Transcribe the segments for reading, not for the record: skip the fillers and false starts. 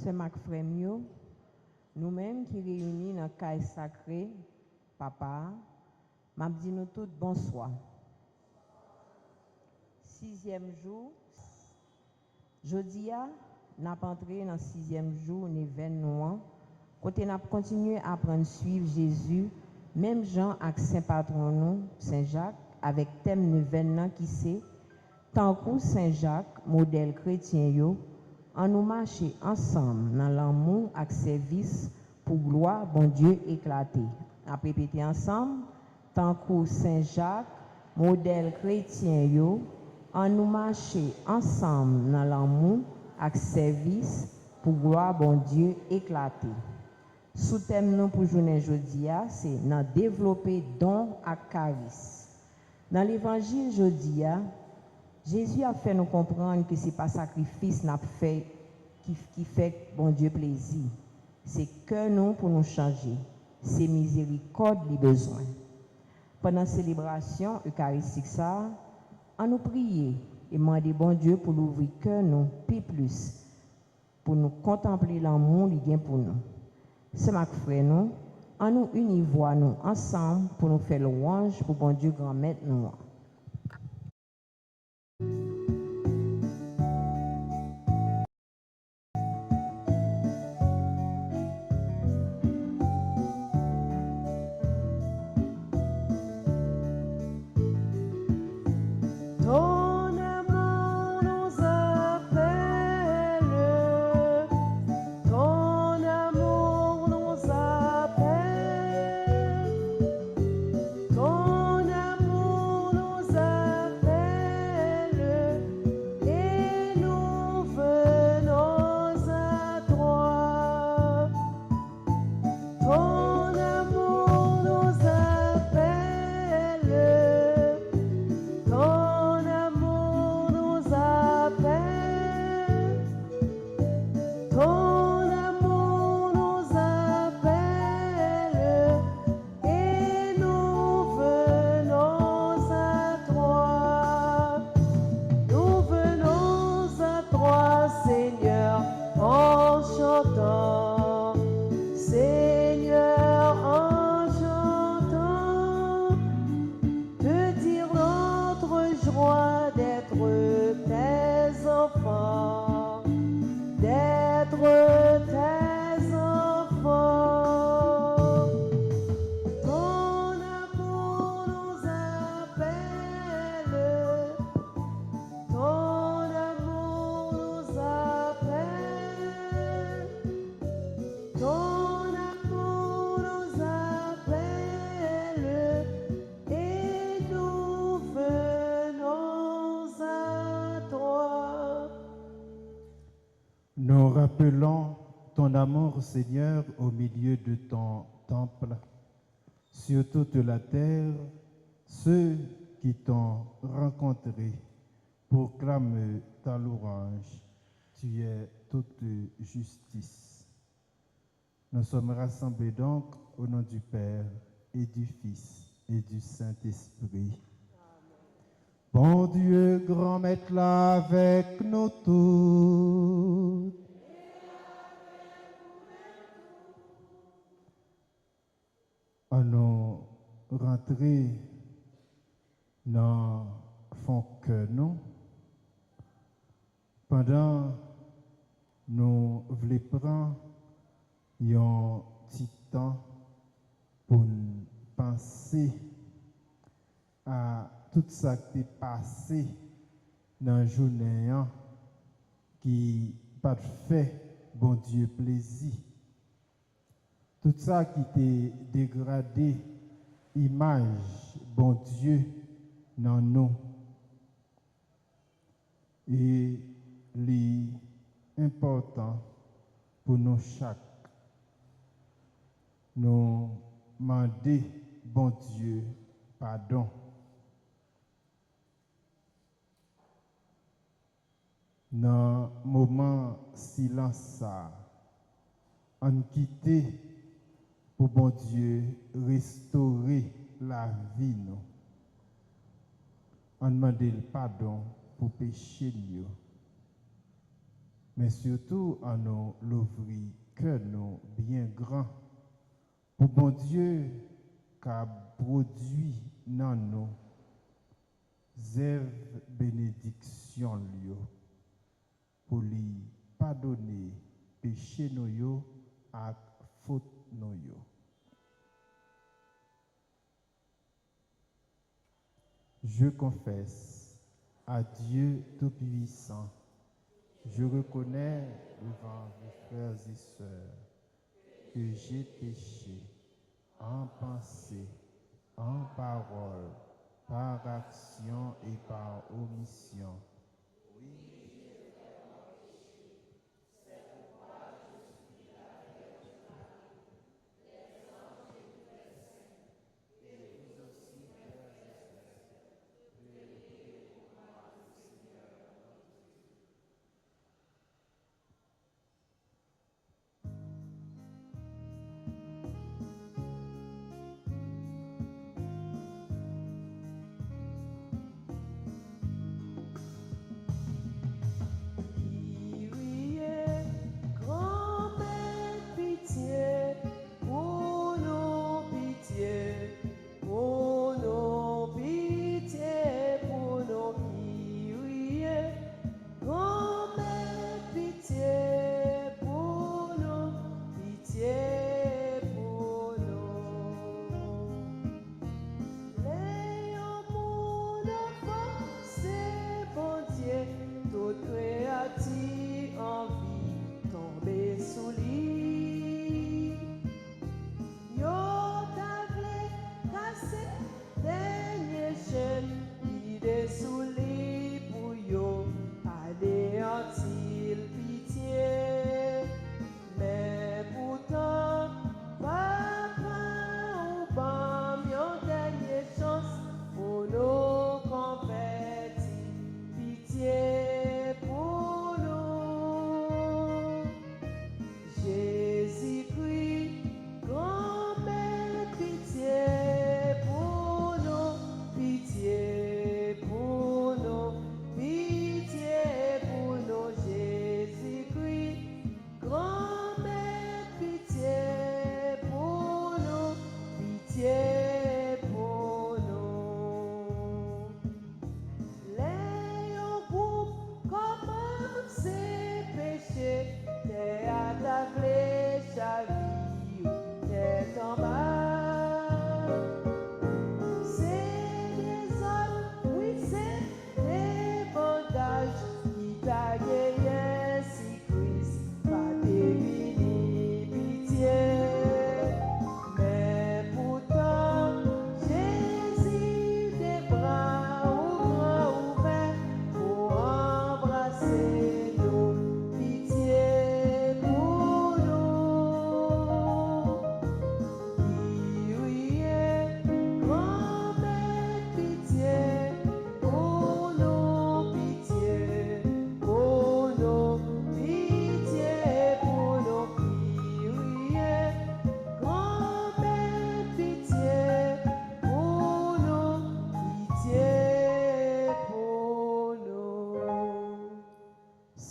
C'est Mac Fremio, nous-mêmes qui réunis dans le caille sacré, papa, m'a dit nous tous bonsoir. 6e jour, jeudi, n'a pas entré dans le 6e jour, nous événement, côté n'a continué à apprendre suivre Jésus, même Jean avec Saint Patron nous, Saint Jacques, avec thème événement qui c'est, tant que Saint Jacques, modèle chrétien yo, en nous marcher ensemble dans l'amour et service pour gloire bon Dieu éclater. À répéter ensemble, tant que Saint Jacques, modèle chrétien yo, en nous marcher ensemble dans l'amour et service pour gloire bon Dieu éclater. Sous thème nous pour journée jeudi c'est dans développer don à charisme. Dans l'évangile jeudi Jésus a fait nous comprendre que ce n'est pas sacrifice n'a fait qui fait bon Dieu plaisir. C'est que nous pour nous changer. C'est miséricorde les besoins. Pendant la célébration eucharistique, on nous prier et demander bon Dieu pour l'ouvrir que nous, plus, pour nous contempler l'amour qu'il y a pour nous. C'est ma frère nous, on nous unit voix nous ensemble pour nous faire louange pour bon Dieu grand maître nous. Nous rappelons ton amour, Seigneur, au milieu de ton temple, sur toute la terre, ceux qui t'ont rencontré proclament ta louange. Tu es toute justice. Nous sommes rassemblés donc au nom du Père et du Fils et du Saint-Esprit. Bon Dieu, grand maître, là avec nous tous. À nous rentrer dans fond que nous, pendant nous voulons prendre un petit temps pour nous penser à tout ça qui est passé dans la journée qui pas fait bon Dieu plaisir. Tout ça qui était dégradé, image bon Dieu dans nous. Et l'important pour nous chaque, nous demander bon Dieu pardon. Dans le moment silence ça, on quitte pour bon Dieu restaurer la vie nous. On demande le pardon pour péché nous. Mais surtout on nous l'ouvrir cœur nous bien grand pour bon Dieu qui a produit dans nous zève bénédiction lui pour lui pardonner péché nous yo et faute nous yo. Je confesse à Dieu Tout-Puissant, je reconnais devant mes frères et sœurs que j'ai péché en pensée, en parole, par action et par omission.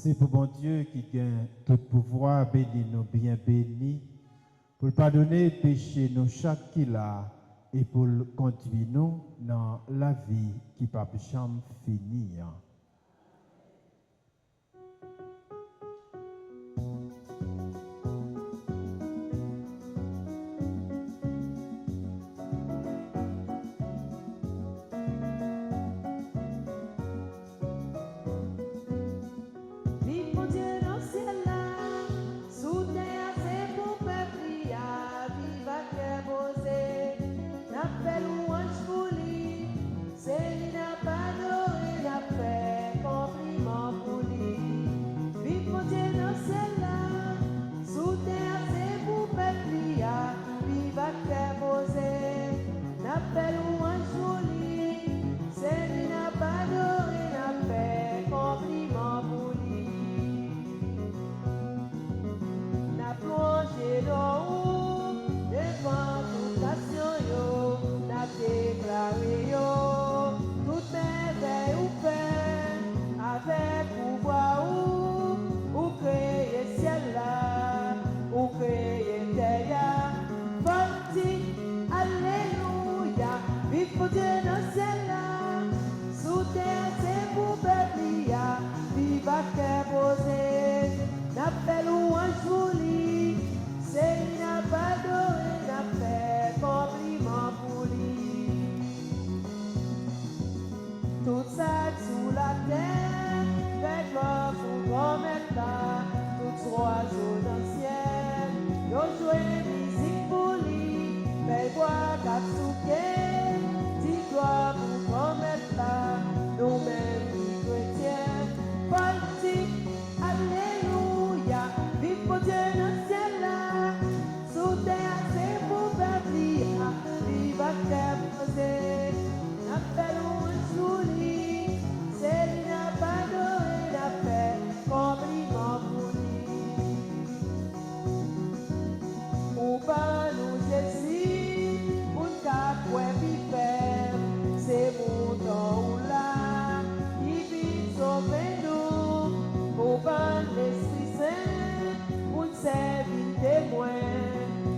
C'est pour bon Dieu qui gagne tout pouvoir, béni nous bien bénis, pour pardonner péché nous chaque qu'il a et pour conduire nous dans la vie qui ne peut jamais finir.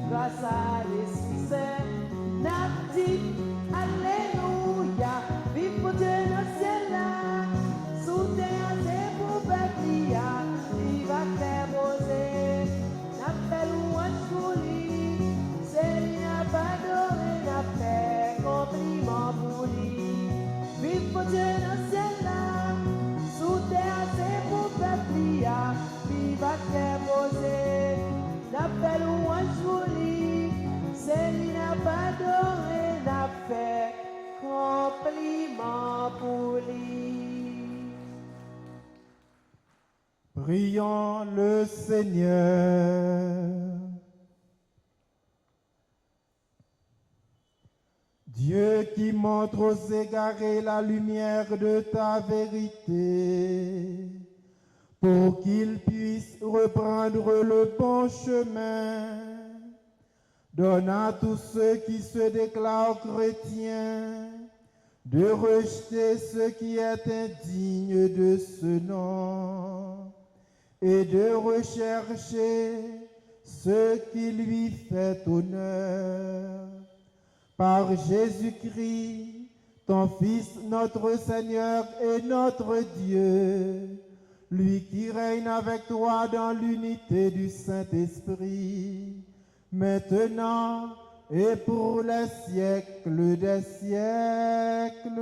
Grâce à l'Esprit Saint, n'a dit Alléluia, vive pour Dieu dans le ciel là, sous terre c'est pour peuple, vive à terre posée, n'a fait louange pour lui, c'est lui n'a pas adoré, n'a fait compliment pour lui, vive pour Dieu dans le ciel là, sous terre c'est pour peuple, vive à terre posée, n'a fait louange pour lui, c'est lui n'a pas adoré, n'a fait compliment pour lui. Prions le Seigneur. Dieu qui montre aux égarés la lumière de ta vérité, pour qu'ils puissent reprendre le bon chemin, donne à tous ceux qui se déclarent chrétiens de rejeter ce qui est indigne de ce nom et de rechercher ce qui lui fait honneur. Par Jésus-Christ, ton Fils, notre Seigneur et notre Dieu, lui qui règne avec toi dans l'unité du Saint-Esprit, maintenant et pour les siècles des siècles.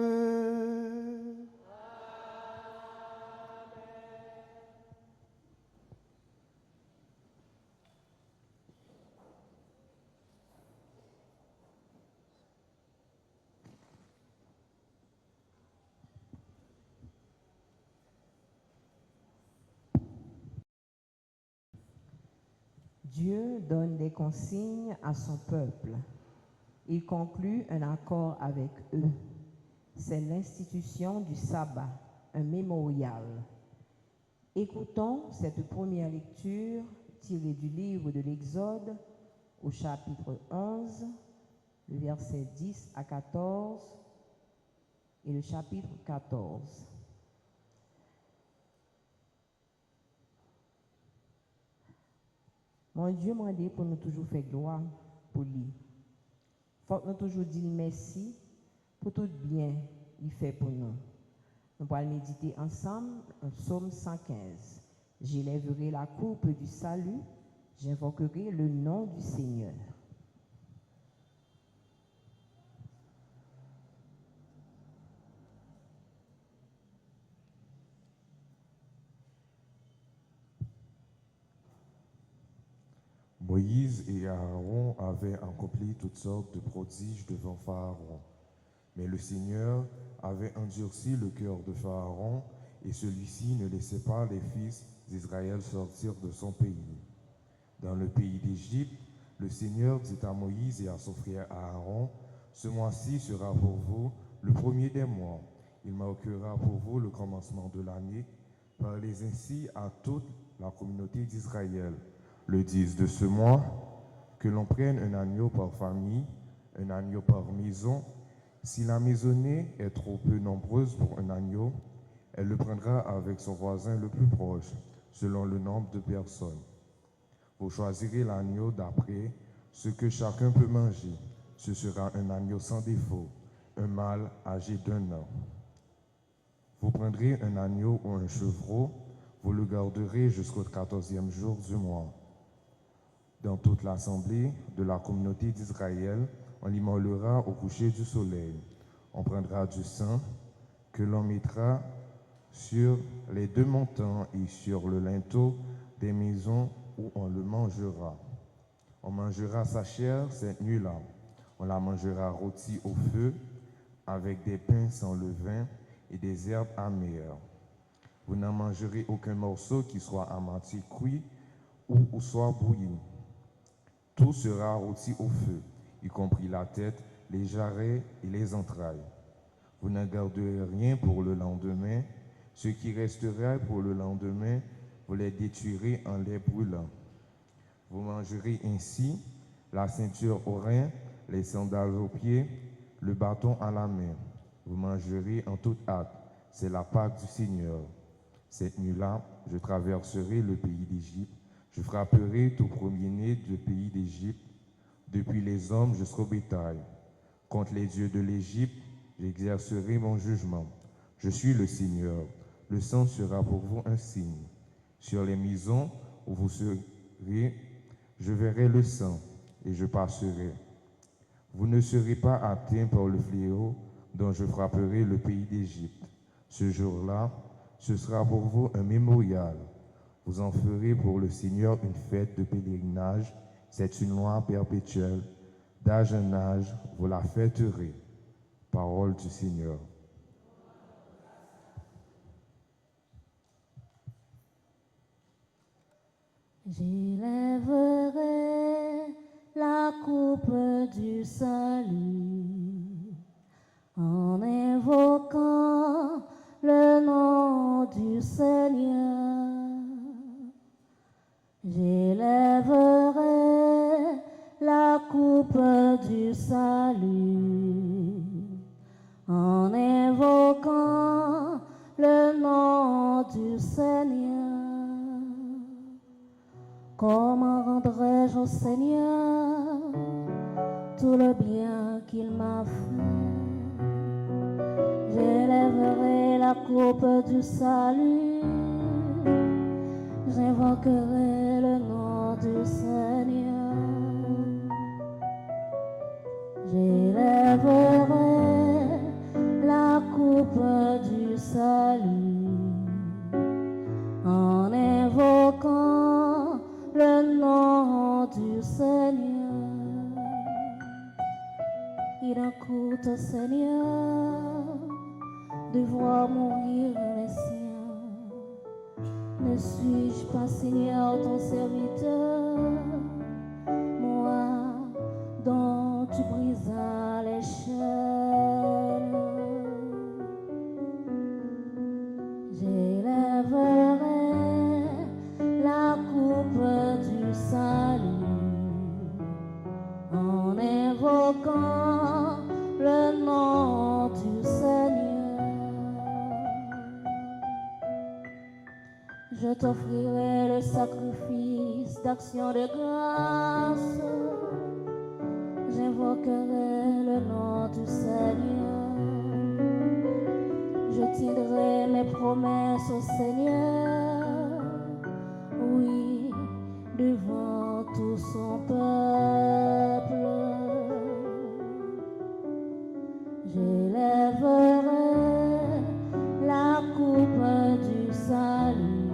Dieu donne des consignes à son peuple. Il conclut un accord avec eux. C'est l'institution du sabbat, un mémorial. Écoutons cette première lecture tirée du livre de l'Exode au chapitre 11, le verset 10 à 14 et le chapitre 14. Mon Dieu m'a dit pour nous toujours faire gloire pour lui. Faut que nous toujours dire merci pour tout bien qu'il fait pour nous. Nous allons méditer ensemble un psaume 115. J'élèverai la coupe du salut, j'invoquerai le nom du Seigneur. Moïse et Aaron avaient accompli toutes sortes de prodiges devant Pharaon. Mais le Seigneur avait endurci le cœur de Pharaon, et celui-ci ne laissait pas les fils d'Israël sortir de son pays. Dans le pays d'Égypte, le Seigneur dit à Moïse et à son frère Aaron, « Ce mois-ci sera pour vous le premier des mois. Il marquera pour vous le commencement de l'année. Parlez ainsi à toute la communauté d'Israël. Le 10 de ce mois, que l'on prenne un agneau par famille, un agneau par maison. Si la maisonnée est trop peu nombreuse pour un agneau, elle le prendra avec son voisin le plus proche, selon le nombre de personnes. Vous choisirez l'agneau d'après ce que chacun peut manger. Ce sera un agneau sans défaut, un mâle âgé d'1 an. Vous prendrez un agneau ou un chevreau, vous le garderez jusqu'au 14e jour du mois. Dans toute l'assemblée de la communauté d'Israël, on l'immolera au coucher du soleil. On prendra du sang que l'on mettra sur les 2 montants et sur le linteau des maisons où on le mangera. On mangera sa chair cette nuit-là. On la mangera rôtie au feu avec des pains sans levain et des herbes amères. Vous n'en mangerez aucun morceau qui soit à moitié cuit ou soit bouilli. Tout sera rôti au feu, y compris la tête les jarrets et les entrailles. Vous ne garderez rien pour le lendemain. Ce qui restera pour le lendemain, vous les détruirez en les brûlant. Vous mangerez ainsi la ceinture aux reins, les sandales aux pieds, le bâton à la main. Vous mangerez en toute hâte. C'est la Pâque du Seigneur. Cette nuit-là, je traverserai le pays d'Égypte. Je frapperai tout premier-né du pays d'Égypte, depuis les hommes jusqu'au bétail. Contre les dieux de l'Égypte, j'exercerai mon jugement. Je suis le Seigneur. Le sang sera pour vous un signe. Sur les maisons où vous serez, je verrai le sang et je passerai. Vous ne serez pas atteints par le fléau dont je frapperai le pays d'Égypte. Ce jour-là, ce sera pour vous un mémorial. Vous en ferez pour le Seigneur une fête de pèlerinage. C'est une loi perpétuelle. D'âge en âge, vous la fêterez. Parole du Seigneur. J'élèverai la coupe du salut en invoquant le nom du Seigneur. J'élèverai la coupe du salut en invoquant le nom du Seigneur. Comment rendrai-je au Seigneur tout le bien qu'il m'a fait? J'élèverai la coupe du salut, j'invoquerai le nom du Seigneur. J'élèverai la coupe du salut en invoquant le nom du Seigneur. Il en coûte au Seigneur de voir mourir les siens. Ne suis-je pas, Seigneur, ton serviteur, moi dont tu brisas les chaînes? J'élèverai la coupe du salut en invoquant le nom du Seigneur. Je t'offrirai le sacrifice d'action de grâce. J'invoquerai le nom du Seigneur. Je tiendrai mes promesses au Seigneur, oui, devant tout son peuple. J'élèverai la coupe du salut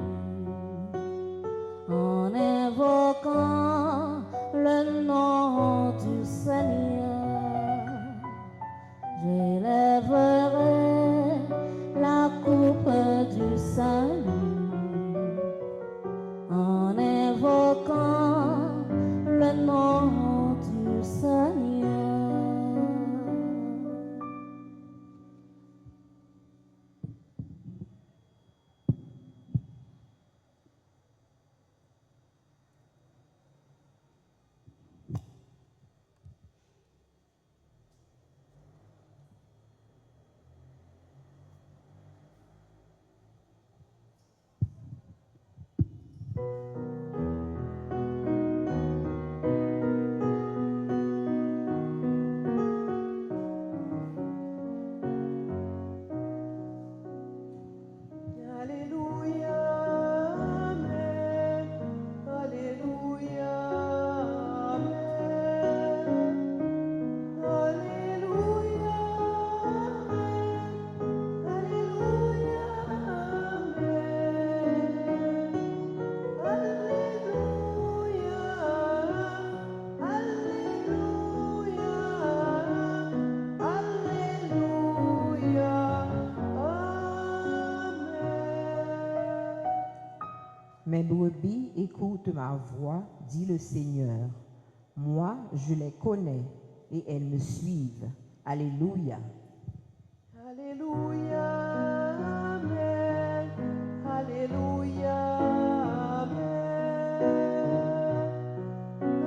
en invoquant le nom du Seigneur. J'élèverai la coupe du salut en invoquant le nom du Seigneur. Mes brebis écoutent ma voix, dit le Seigneur. Moi, je les connais et elles me suivent. Alléluia. Alléluia, Amen. Alléluia, Amen.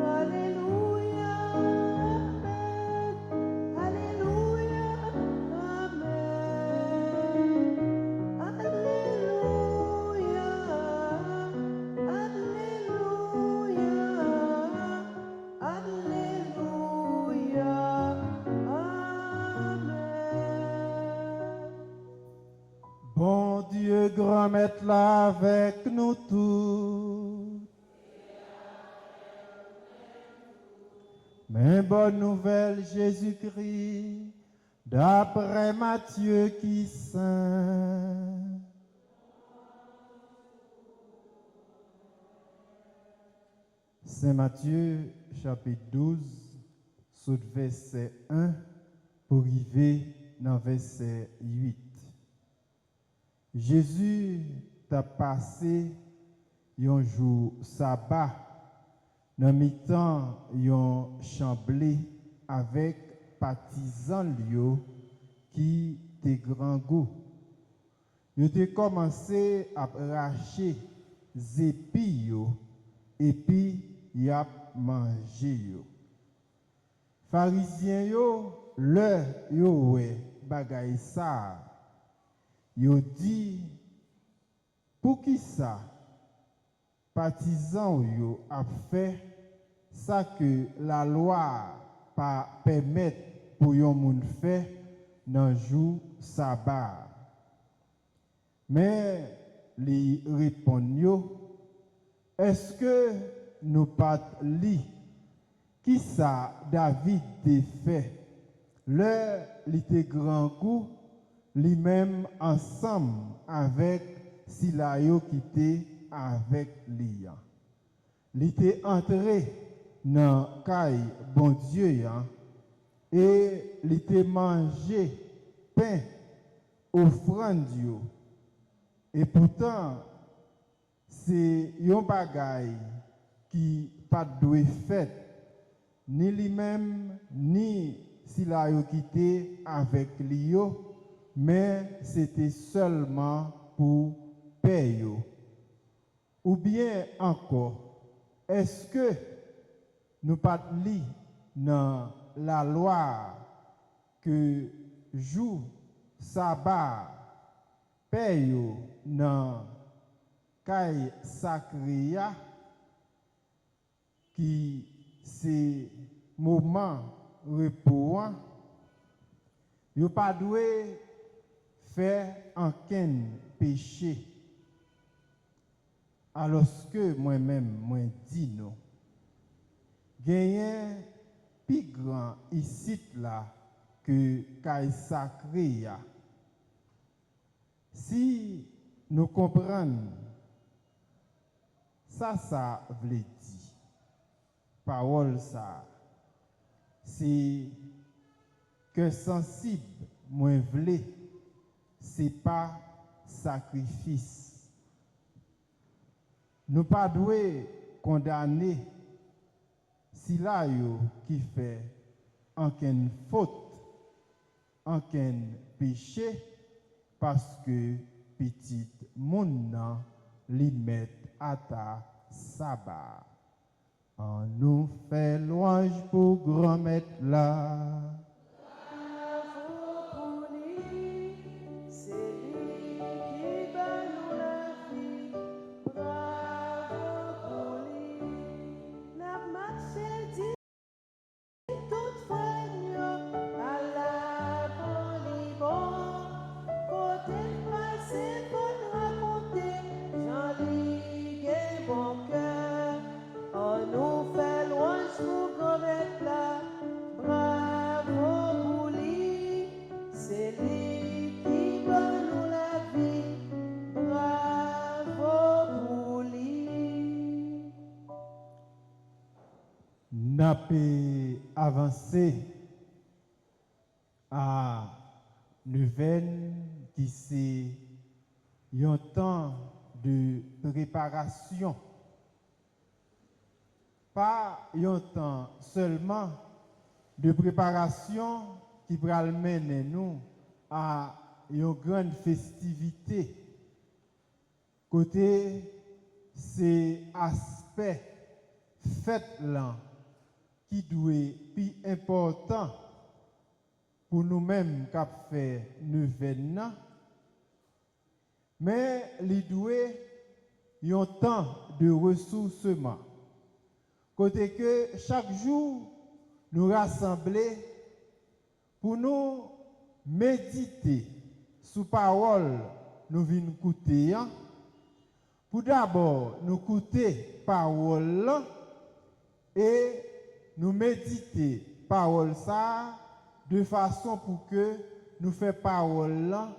Alléluia, Amen. Alléluia, Amen. Alléluia, Alléluia, Alléluia, Amen. Bon Dieu, grand maître là avec nous tous. Mais bonne nouvelle, Jésus-Christ, d'après Matthieu qui saint. Saint Matthieu, chapitre 12, sous le verset 1 pour arriver dans le verset 8. Jésus t'a passé un jour sabbat dans mi-temps un chamblé avec partisans lieux qui te grand goût. Ils ont commencé à arracher les épis et puis y a mangé yo. Pharisiens yo le yo ouais bagay ça. Yo dit pour qui ça partisans yo a fait ça que la loi pas permettre pour yon moun faire dans jour sabbat. Mais li répond yo, est-ce que nous pas li qui ça David te fait le li te grand goût lui-même ensemble avec Silayo qui était avec Lia. Il était entré dans caille bon Dieu et il était mangé pain offrande Dieu. Et pourtant c'est un bagay qui pas doué fait ni lui-même ni Silayo qui était avec Lio. Mais c'était seulement pour payer. Ou bien encore, est-ce que nous pas li dans la loi que jour sabbat paye dans caille sacré qui c'est moment repos, yo pas doué faire aucun péché. Alors que moi-même, moi dis non. Gagne plus grand ici là que caille sacré. Si nous comprenons, ça veut dire, parole ça, c'est que sensible, moi vle, c'est pas sacrifice. Nous pas doué condamner si là yo qui fait aucune faute, aucun péché, parce que petit moun nan li met à ta sabbat. On nous fait louange pour grand maître là. N'a pas avancé à nouvelle qui c'est un temps de préparation, pas un temps seulement de préparation qui va mener nous à une grande festivité. Côté ces aspects fête là qui doit plus important pour nous-mêmes qui fait neuvaine, mais il doit y un temps de ressourcement. Côté que chaque jour nous rassembler pour nous méditer sous parole nous venons écouter. Pour d'abord nous écouter parole et nous méditer parole ça de façon pour que nous fassions parole là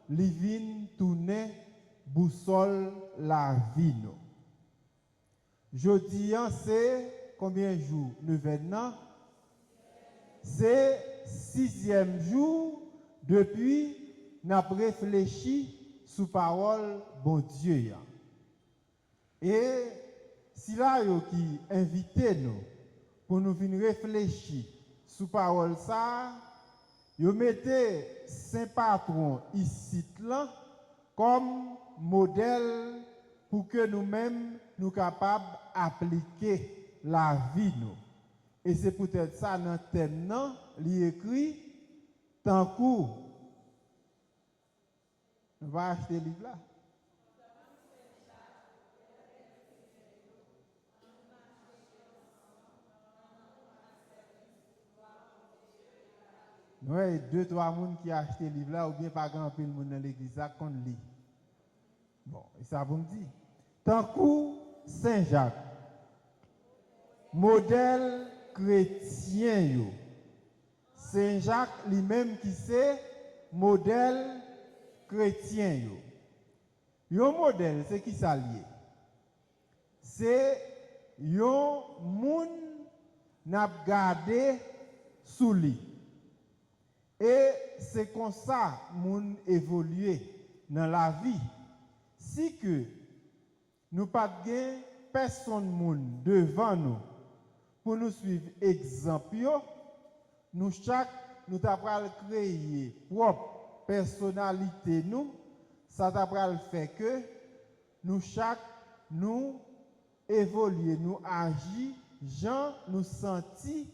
li vinn tourner boussole la vie nous. Jeudi c'est combien de jours? 9 ans. C'est 6e jour depuis n'a réfléchi sous parole bon Dieu. Et si là yo qui invité nous pour nous venir réfléchir sous parole ça, yo mettez Saint Patron ici là comme modèle pour que nous-mêmes nous capables d'appliquer la vie nous. Et c'est peut-être ça dans le thème non, il écrit tant coup. On va acheter le livre là. Nous avons 2-3 personnes qui ont acheté le livre là, ou bien pas grand peu de monde dans l'église là qu'on lit. Bon, et ça vous me dit. Tant coup Saint-Jacques, modèle chrétien yo. Saint-Jacques lui-même qui c'est modèle chrétien yo. Yo modèle c'est qui ça lié? C'est yo moun n'a gardé sous lui. Et c'est comme ça moun évoluer dans la vie. Si que nous pas gain personne moun devant nous pour nous suivre exemple yo, nous chaque nous t'apprend créer propre personnalité nous, ça t'apprend faire que nous chaque nous évoluer, nous agir, gens nous sentir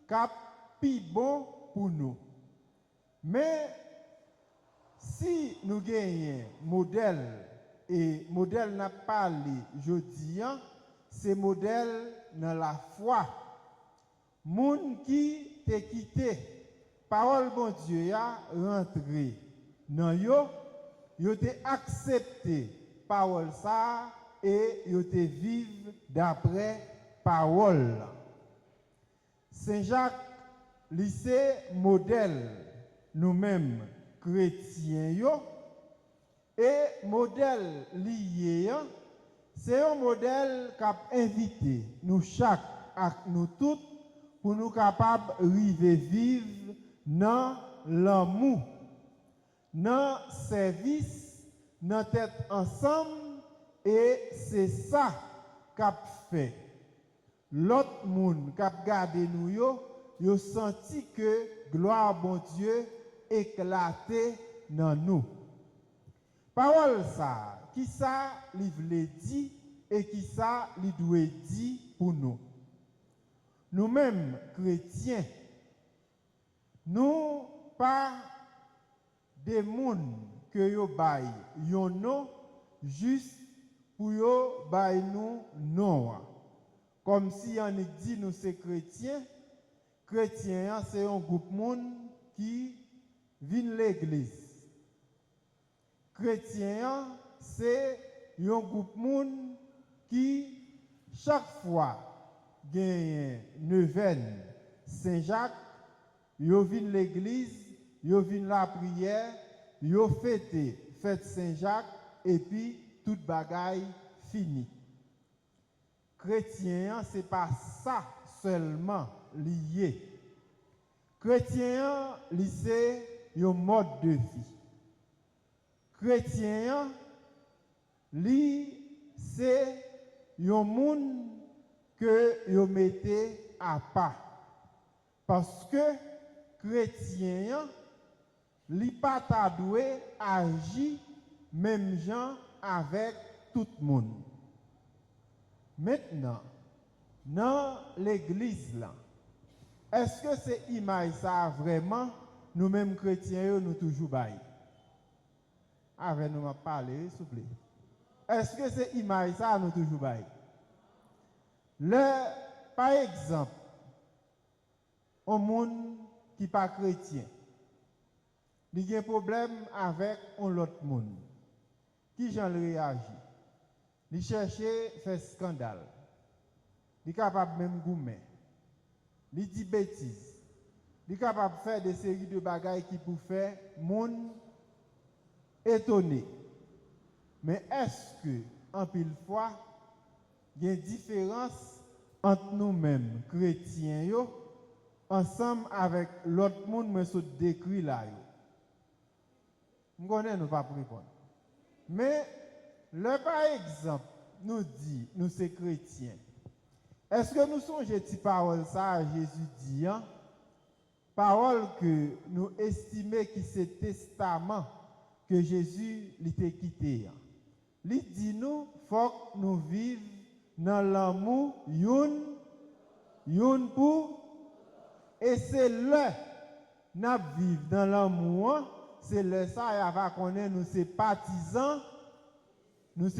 cap pi bon pour nous. Mais si nous gagnons modèle et modèle n'a pas parlé jeudi, c'est modèle dans la foi. Moun qui te quitté, parole bon Dieu ya rentré dans yo te accepté parole ça et yo te vivre d'après parole. Saint Jacques lycée modèle nous-mêmes chrétiens yo et modèle lié c'est un modèle qui a invité nous chaque nous toutes pour nous capables de vivre dans l'amour, dans le service, dans tête ensemble, et c'est ça qu'a fait. L'autre monde qui a gardé nous, yo senti que gloire bon Dieu éclatait dans nous. Parole ça, qui ça li vle dit et qui ça li doit dit pour nous. Nous-mêmes, chrétiens, nous pas des moun que yo bay yon non juste pour yo bay nous non. Comme si on dit nous c'est chrétiens, chrétiens c'est un groupe moun qui vient l'église. Chrétiens c'est un groupe moun qui chaque fois gagne neuvaine Saint-Jacques, yo vinn l'église, yo vinn la prière, yo fête Saint-Jacques et puis toute bagaille fini. Chrétien c'est pas ça seulement lié. Chrétien c'est un mode de vie. Chrétien c'est un monde que yo mettez à part. Parce que chrétien, li pas ta doué agir même gens avec tout le monde. Maintenant, dans l'église là, est-ce que c'est image ça vraiment nous-mêmes chrétiens nous toujours bail? Avec nous m'a parlé s'il vous plaît. Est-ce que c'est image ça nous toujours bail? Par exemple, un monde qui pas chrétien, il a un problème avec l'autre monde. Qui j'en réagit? Il cherche faire scandale. Il est capable même goumer. Il dit bêtises. Il est capable de faire des séries de bagailles qui pour faire monde étonné. Mais est-ce que en pile fois il y a une différence entre nous-mêmes chrétiens yo ensemble avec l'autre monde mais se décrit là yo? Nous connaissons nous pas répondre. Mais par exemple nous dit nous c'est chrétiens. Est-ce que nous songeons cette parole ça à Jésus dit hein? Parole que nous estimons que c'est testament que Jésus l'a quitté. Il dit nous faut que nous vivions dans l'amour yon pour et c'est là nous vivons dans l'amour, c'est là ça y va connaître nous c'est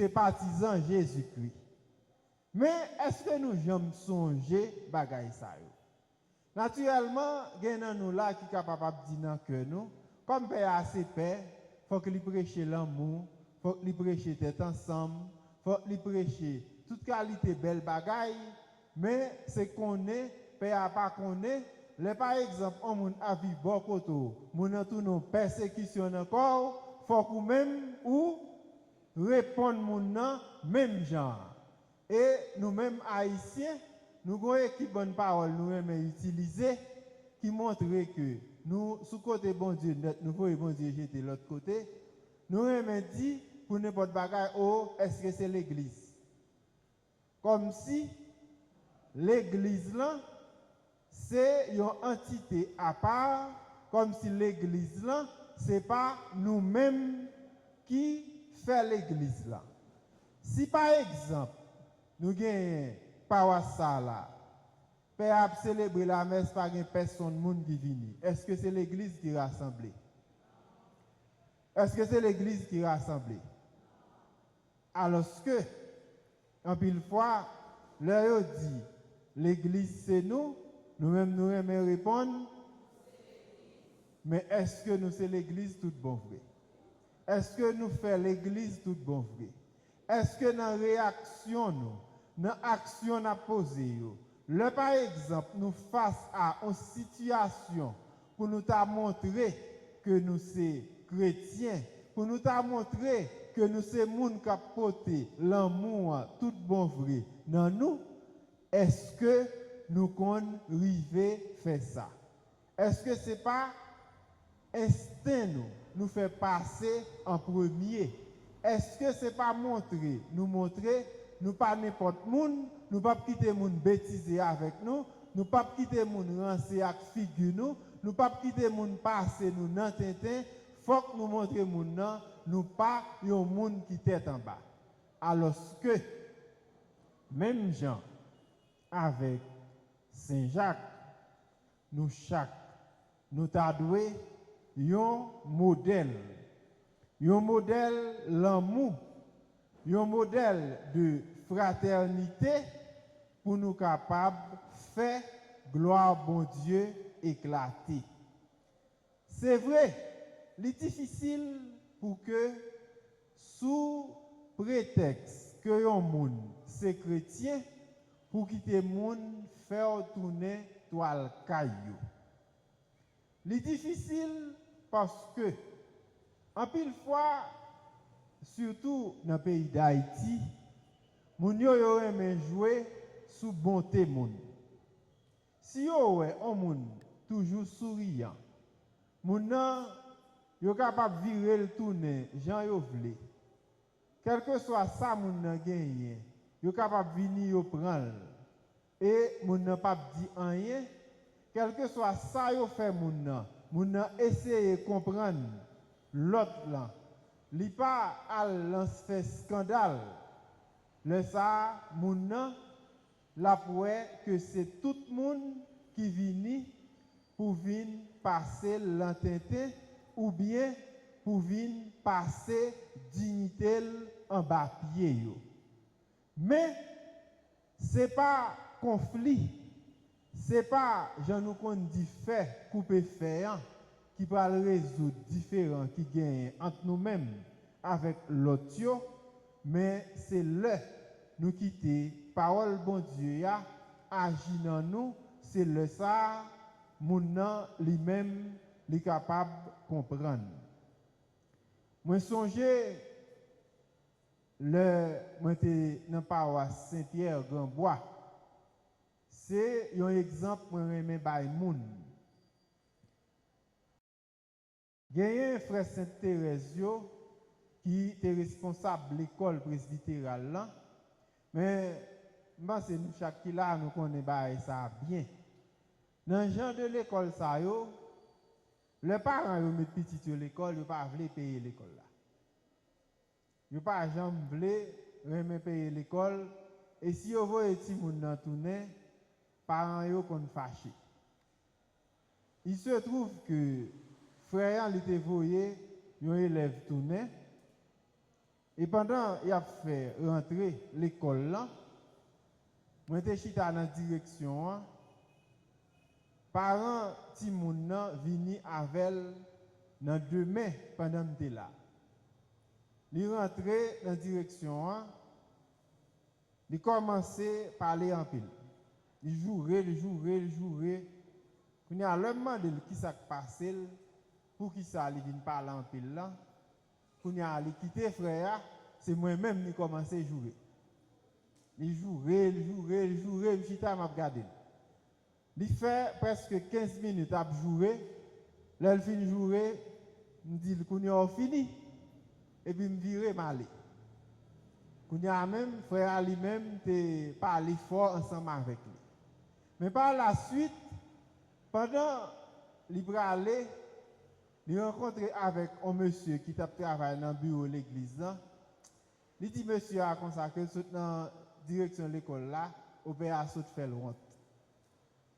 partisans Jésus-Christ. Mais est-ce que nous jamais songer bagay ça yo? Naturellement, gen nous là qui capable dire dans cœur nous, comme père a ses pères, faut que lui prêcher l'amour, faut que lui prêcher tête ensemble, faut que lui prêcher toute qualité belle bagaille, mais c'est qu'on est père a pas connaît, le par exemple on moun a vivre bon côté, moun a tout nos persécution encore, faut que même ou répondre moun nan même genre. Et nous-mêmes haïtiens, nous avons une équipe bonne parole, nous aimons utiliser, qui montre que nous, sous côté bon Dieu, nous voyons bon Dieu jeter de l'autre côté. Nous aimons dire pour n'importe bagaille, oh, est-ce que c'est l'église? Comme si l'église là, c'est une entité à part, comme si l'église là, ce n'est pas nous-mêmes qui fait l'église là. Si par exemple, nous avons pas ça là. Père a célébré la messe par une personne monde qui vient. Est-ce que c'est l'église qui rassemble? Est-ce que c'est l'église qui rassemble? Alors que, en pile fois, leur dit, l'église c'est nous, nous-mêmes nous aimons répondre, mais est-ce que nous c'est l'église tout bon vrai? Est-ce que nous faisons l'église tout bon vrai? Est-ce que dans la réaction, dans l'action qu'on a posée, par exemple, nous face à une situation pour nous montrer que nous sommes chrétiens, pour nous montrer que nous sommes gens qui portent l'amour tout bon vrai dans nous, est-ce que nous pouvons arriver à faire ça? Est-ce que ce n'est pas instinct nous fait passer en premier? Est-ce que ce n'est pas montrer, nous pas n'importe monde, nous pas quitter les gens bêtiser avec nous, nous pas quitter les gens rancer avec figure nous pas quitter les gens passer nous dans tintin, faut que nous montrions les gens, nous pas un monde qui tête en bas. Alors que, même gens, avec Saint-Jacques, nous t'a doué un modèle l'amour, un modèle de fraternité pour nous capables de faire gloire bon Dieu éclater. C'est vrai, il est difficile pour que sous prétexte que un monde c'est chrétien pour quitter le monde faire tourner toile caillou. Il est difficile parce que en pile fois, surtout dans le pays d'Haïti, moun yo aime jouer sous bonté moun. Si yo un moun toujours souriant, moun nan yo capable virer le tourner, Jean yo vle. Quel que soit ça moun nan gagné, yo capable venir yo prendre et moun nan pas dit rien quel que soit ça yo fait moun nan essayer comprendre l'autre là. Li pas al fait scandale. Le ça moun nan la poué que c'est tout monde qui vini pour venir passer l'entêté ou bien pour venir passer dignité en bas pied yo. Mais c'est pas conflit, c'est pas j'en nous qu'on dit fait couper faire qui va résoudre différents qui gagnent entre nous-mêmes avec l'autre yo, mais c'est le nous quitter parole bon Dieu ya agit dans nous, c'est le ça moun nan lui-même li capable comprendre. Moi songer le moi te dans paroisse Saint-Pierre Grand-Bois, c'est un exemple moi remè bay moun. Gagné frère Sainte-Thérèse qui était responsable de l'école presbytérale là, mais pense nous chaque qui là nous connaît bay ça bien. Dans le genre de l'école ça yo, les parents yo met petit à l'école, yo pas vle payer l'école là. Yo pas jamais vle remet payer l'école et si yo voye ti moun nan tourner, parents yo kon fâché. Il se trouve que frère il était voyé un élève tourner et pendant il a fait rentrer l'école là, moi j'étais chita dans direction parents ti moun nan vini avec dans deux mains pendant m'était là. Il rentré dans direction il commençait à parler en pile. Il jouait. Quand il a le demandé qui ça passé pour qui ça il vient parler en pile là. Quand il a quitté frère, c'est moi-même qui commençait à jouer. Il jouait, chita m'a regardé. Il fait presque 15 minutes à jouer. Là, il finit de jouer, il me dit qu'on a fini. Et puis, il me vire malé. Qu'on a même, frère lui-même, te parlé fort ensemble avec lui. Mais par la suite, pendant qu'il allait, il rencontré avec un monsieur qui travaille dans le bureau de l'église. Il dit, monsieur a consacré dans la direction de l'école là, opération de faire le honte.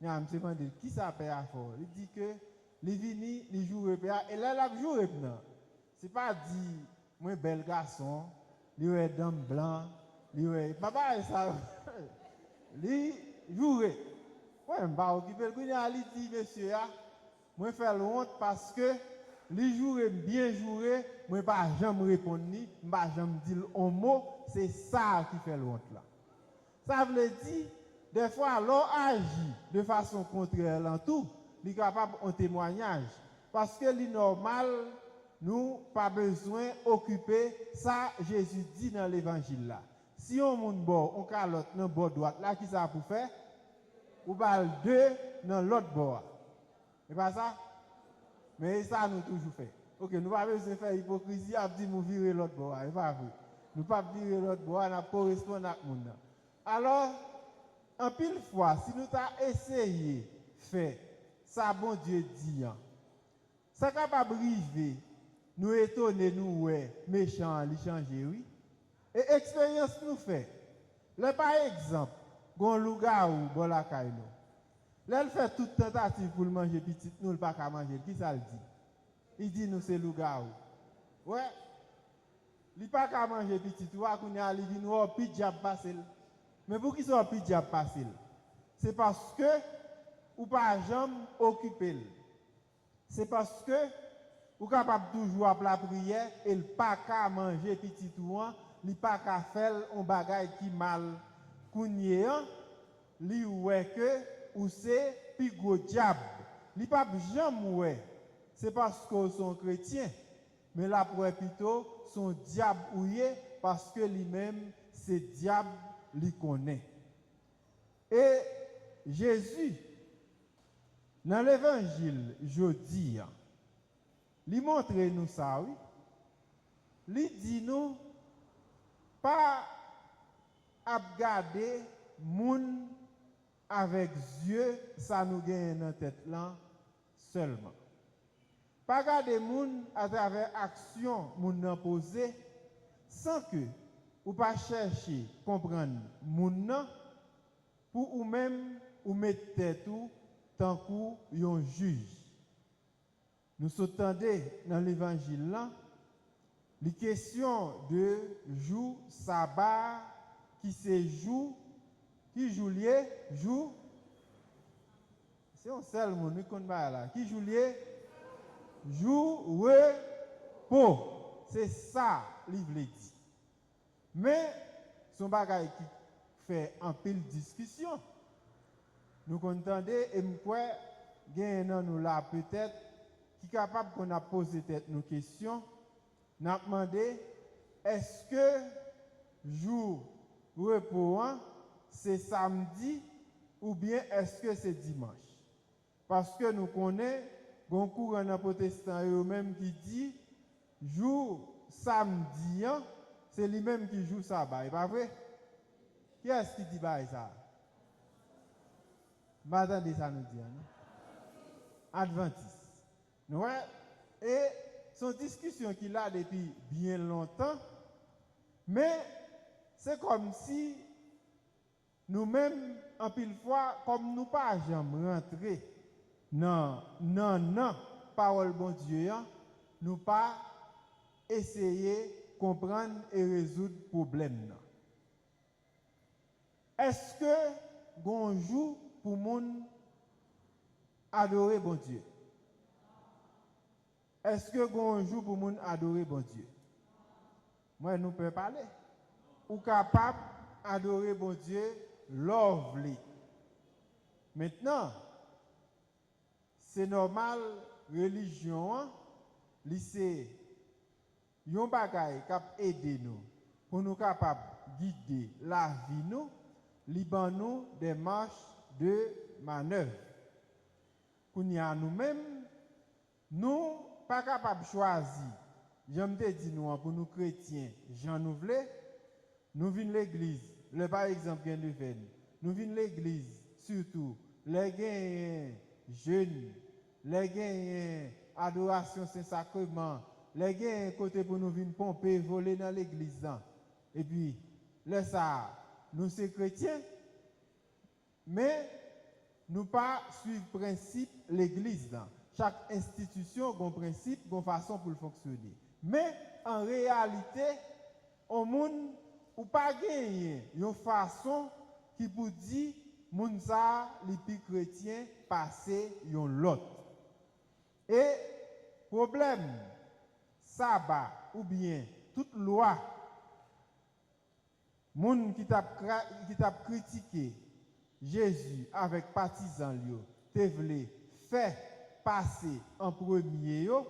Il m'a demandé qui ça paye à fort. Il dit que il vini, il joue et là il joue maintenant. C'est pas dit moi bel garçon, il est dame blanc, il est papa ça. Il joue. Ouais, m'pa occuper il dit monsieur moi faire honte parce que il joue bien joué, moi pas jamais répondre ni, pas jamais dire un mot, c'est ça qui fait honte là. Ça veut dire des fois, l'on agit de façon contraire en tout, il est capable de témoignage. Parce que c'est normal, nous pas besoin d'occuper ça, Jésus dit dans l'évangile là. Si on monte bord, on calotte dans le bord droite, là, qui ça pour faire? Ou parle deux dans l'autre bord. C'est pas ça? Mais ça, nous toujours fait. Ok, nous pas besoin de faire hypocrisie, à dire nous virer l'autre bord. C'est pas vrai. Nous pas virer l'autre bord, nous correspondons à monde. Alors, en pile fois, si nous avons essayé de faire ça, bon Dieu dit, ça capable arriver, nous étonner, nous, ouais, méchants, les changer, oui. Et expérience nous fait. Là, par exemple, gon loup-garou, bon la caille. Là, il fait toute tentative pour manger petit, nous, le pas qu'à manger. Qui ça le dit? Il dit, nous, c'est loup-garou. Ouais. Il pas qu'à manger petit, tu vois, qu'on a dit, nous, oh, petit diable passé. Mais pour qui soit petit diable passé? C'est parce que ou pas jamais occupé. C'est parce que ou capable toujours à la prière et pas qu'à manger petit ouan, il pas qu'à faire un bagage qui mal kounye li ouais que ou c'est pi gros diable. Li pas jamais ouais. C'est parce que sont chrétiens, mais là pour plutôt son diable ouye parce que lui-même c'est diable li connaît. Et Jésus, dans l'évangile, jeudi, il montre nous ça, oui. Il dit nous, pas à garder moun avec Dieu, ça nous gagne dans tête là seulement. Pas garder moun à travers action moun nan posé sans que ou pas chercher comprendre moun nan pour ou même ou mettre tête ou tant qu'ou yon juge. Nous s'entendons dans l'évangile là, les questions de jour sabbat qui c'est jour qui juillet jour c'est un seul monde qui connaît là qui juillet jour repos c'est ça livre dit. Mais son bagage qui fait un pile discussion. Nous entendons et m'kwe gen nan nous là peut-être qui capable qu'on a posé tête nos questions, n'a demandé est-ce que jour repos c'est samedi ou bien est-ce que c'est dimanche? Parce que nous connaissons un courant dans protestant eux-mêmes qui dit jour samedi c'est lui-même qui joue sabbat, pas vrai? Qui est-ce qui dit ça? M'attendez ça nous dit non? Adventiste. Ouais, et son discussion qu'il a depuis bien longtemps, mais c'est comme si nous-mêmes, en pile fois, comme nous pas jamais rentrer non, parole bon Dieu, nous pas essayer comprendre et résoudre le problème. Est-ce que bonjour pour moun adorer bon Dieu? Est-ce que bonjour pour moun adorer bon Dieu? Moi, nous pouvons parler. Ou capable d'adorer bon Dieu, lovely. Maintenant, c'est normal, religion, c'est yon bagay k'ap aider nous pour nous capables guider la vie nous, liban nous des marches de manœuvre. Kounya nous-mêmes, nous pas capables de choisir. J'aime te dire nous pour nous chrétiens, Jean nous voulons, nous venons l'église. Le par exemple vient de venir. Nous venons l'église surtout les jeunes, les adoration Saint-Sacrement, les côté pour nous venir pomper, voler dans l'église. Et puis, là, ça, nous sommes chrétiens, mais nous pas suivre le principe de l'église. Chaque institution a un principe, une façon pour fonctionner. Mais en réalité, au monde, ou pas gagner une façon qui pour dire moun sa les plus chrétiens passer yon l'autre. Et problème sabbat ou bien toute loi moun qui t'a critiqué Jésus avec partisans yo te vle fait passer en premier yo,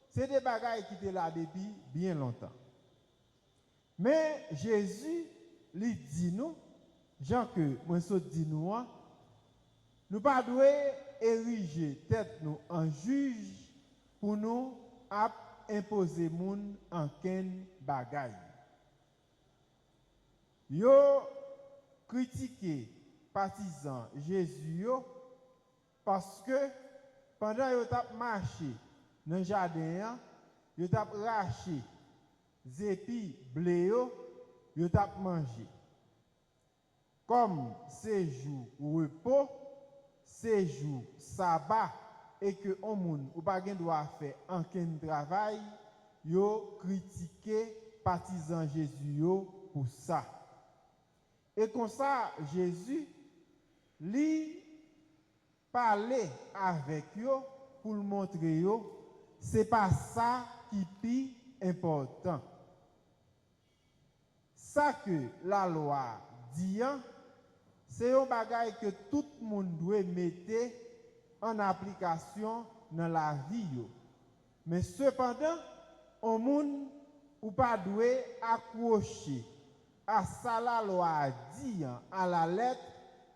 c'est des bagailles qui étaient là depuis bien longtemps. Mais Jésus lui dit nous, Jean que moi so dit nous pas doit ériger tête nous en juge pour nous imposer moun en ken bagaille. Yo critiqué partisans Jésus yo parce que pendant yo t'a marché dans jardin, yo t'a raché zépi blé yo t'a mangé. Comme c'est jour repos, c'est jour sabbat et que on moun ou pas gen doit faire aucun travail, yo critiqué partisans Jésus yo pour ça. Et comme ça Jésus lui parler avec yo pour le montrer yo, c'est pas ça qui est important. Ça que la loi dit, c'est un bagage que tout le monde doit mettre en application dans la vie. Mais cependant, on monde ou pas doit accrocher à ça la loi dit à la lettre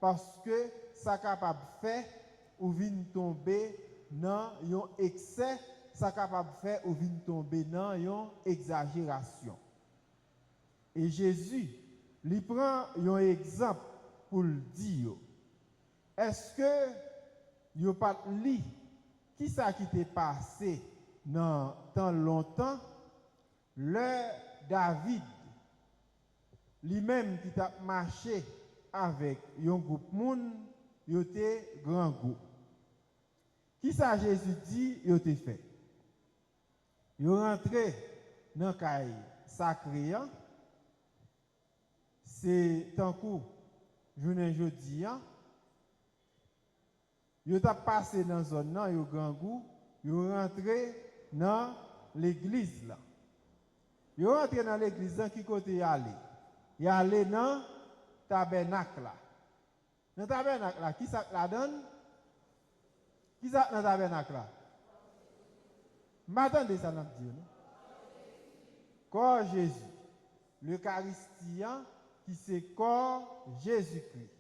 parce que ça capable faire ou vient tomber dans un excès, ça capable faire ou vient tomber dans une exagération. Et Jésus lui prend un exemple pour le dire. est-ce que yo pas li qui ça qui t'est passé dans tant longtemps le David lui-même qui t'a marché avec un groupe moun yo te grand groupe. Qui ça Jésus dit yo te fait? Yo rentré dans caille sacré, c'est tant coup journée jeudi, yo t'a passé dans zone nan yo grand goût, yo rentré dans l'église là. Yo rentré dans l'église là qui côté y aller? Y aller dans tabernacle là. Dans tabernacle là, qui ça la donne? Qui ça dans tabernacle là? M'attendez ça n'a dit non? Corps Jésus. L'Eucharistie qui c'est corps Jésus-Christ.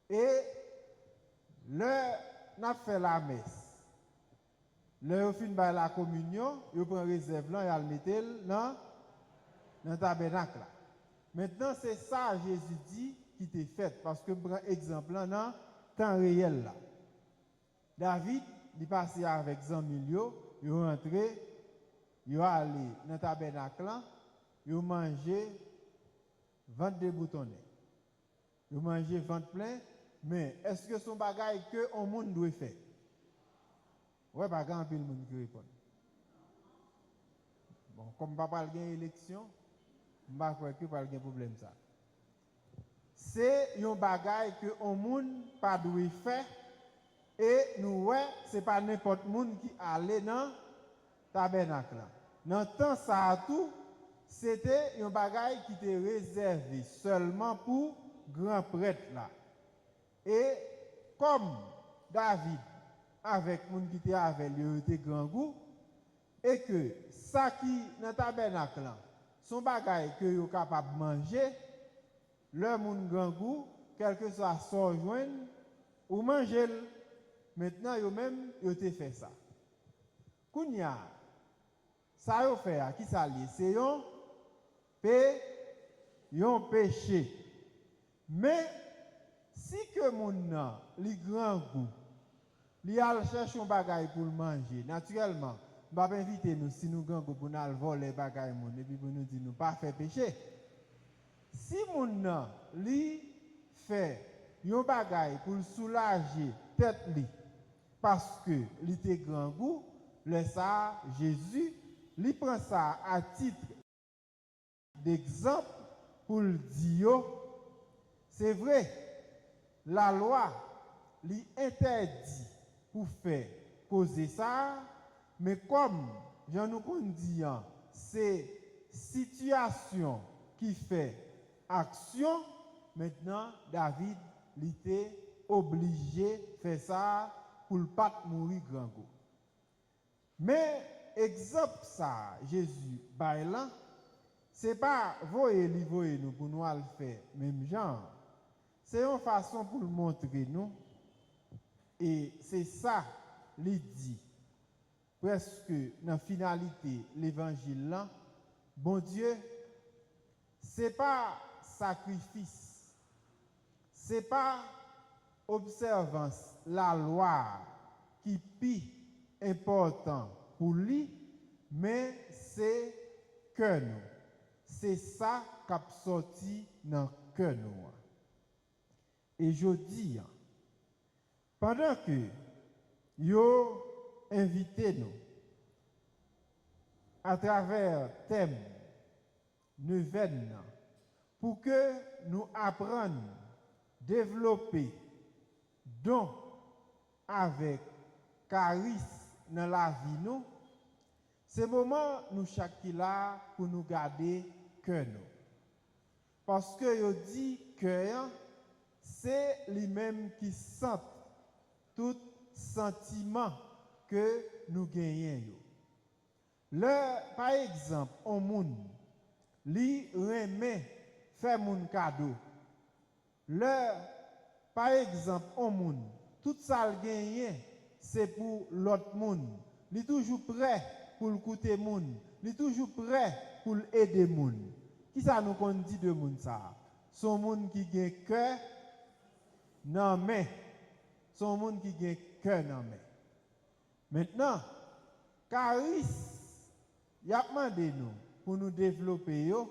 Et n'a fait la messe. Le fin par la communion, il prend réserve là et il mettait dans le tabernacle. Maintenant c'est ça Jésus dit qui t'est fait parce que prend exemple là dans temps réel là. David, il passait avec Zamilio, il rentré, il allé dans le tabernacle là, il mangeait ventre déboutonné. Il mangeait ventre plein. Mais est-ce que son bagage que on monde doit faire? Ouais, pas grand pile monde qui répond. Bon, comme papa gagne élection, je pas croire que pas gagne problème ça. C'est un bagage que on monde pas doit faire et nous ouais, c'est pas n'importe monde qui allait dans tabernacle. Dans temps ça tout, c'était un bagage qui était réservé seulement pour grand prêtre là. Et comme David, avec les gens qui étaient avec lui, était grand goût, et que ça qui dans le tabernacle, son bagage que vous capable de manger, le monde grand goût, quel que soit son joint, ou manger, maintenant, vous même, vous avez fait ça. Kounya, ça vous fait, qui ça lié? C'est un péché. Mais, si que mon nan, li grand goût, li al cherche un bagay pour manger, naturellement, va pas inviter nous si nous grand goût pour nous voler bagay moun et puis pour nous dire nous pas faire péché. Si mon nan li fait un bagay pour soulager tête li parce que li était grand goût, le ça Jésus li prend ça à titre d'exemple pour le dire c'est vrai. La loi lui interdit pour faire causer ça, mais comme je nous dis, c'est situation qui fait action, maintenant David était obligé de faire ça pour ne pas mourir grand goût. Mais exemple ça, Jésus, baila, c'est pas voyer nous pour nous le faire, même genre. C'est une façon pour le montrer nous. Et c'est ça, il dit, presque dans la finalité, l'évangile là, bon Dieu, c'est pas sacrifice, c'est pas observance, la loi qui est important pour lui, mais c'est que nous. C'est ça qui a sorti dans que nous. Et je dis, pendant que yo invité nous à travers thème neuvaine pour que nous apprenions, développer don avec charisme dans la vie nous, c'est moment nous chaque là pour nous garder cœur nous. Parce que yo dit cœur c'est lui-même qui sent tout sentiment que nous gagnons. Par exemple, on moun li remet fait moun cadeau. Par exemple, on moun tout ça le gagne c'est pour l'autre moun. Li toujours prêt pour le coûter moun. Li toujours prêt pour aider moun. Qui ça nous dit de moun ça? Son moun qui gagne cœur non mais son monde qui a cœur dans main. Maintenant, Caris, il a demandé nous pour nous développer yo.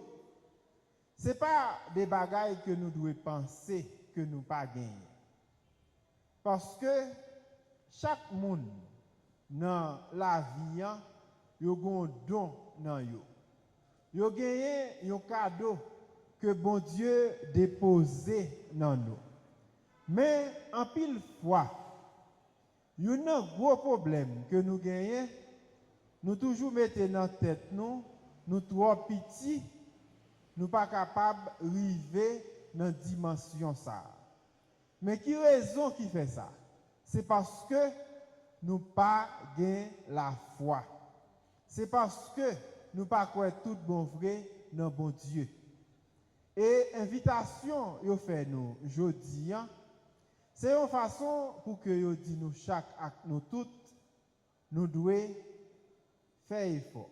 C'est pas des bagailles que nous devons penser que nous pas gagner. Parce que chaque monde dans la vie, il y a un don dans yo. Yo gagné un cadeau que bon Dieu déposé dans nous. Mais en pile fois, il y a un gros problème que nous gagnons, nous toujours mettons dans la tête nous trop petits, nous pas capables d'arriver dans la dimension ça. Mais qui raison qui fait ça? C'est parce que nous pas gain la foi. C'est parce que nous pas croire tout bon vrai dans bon Dieu. Et invitation yo fait nous jodi, c'est une façon pour que yo dit nous chaque acte nous toutes nous devons faire effort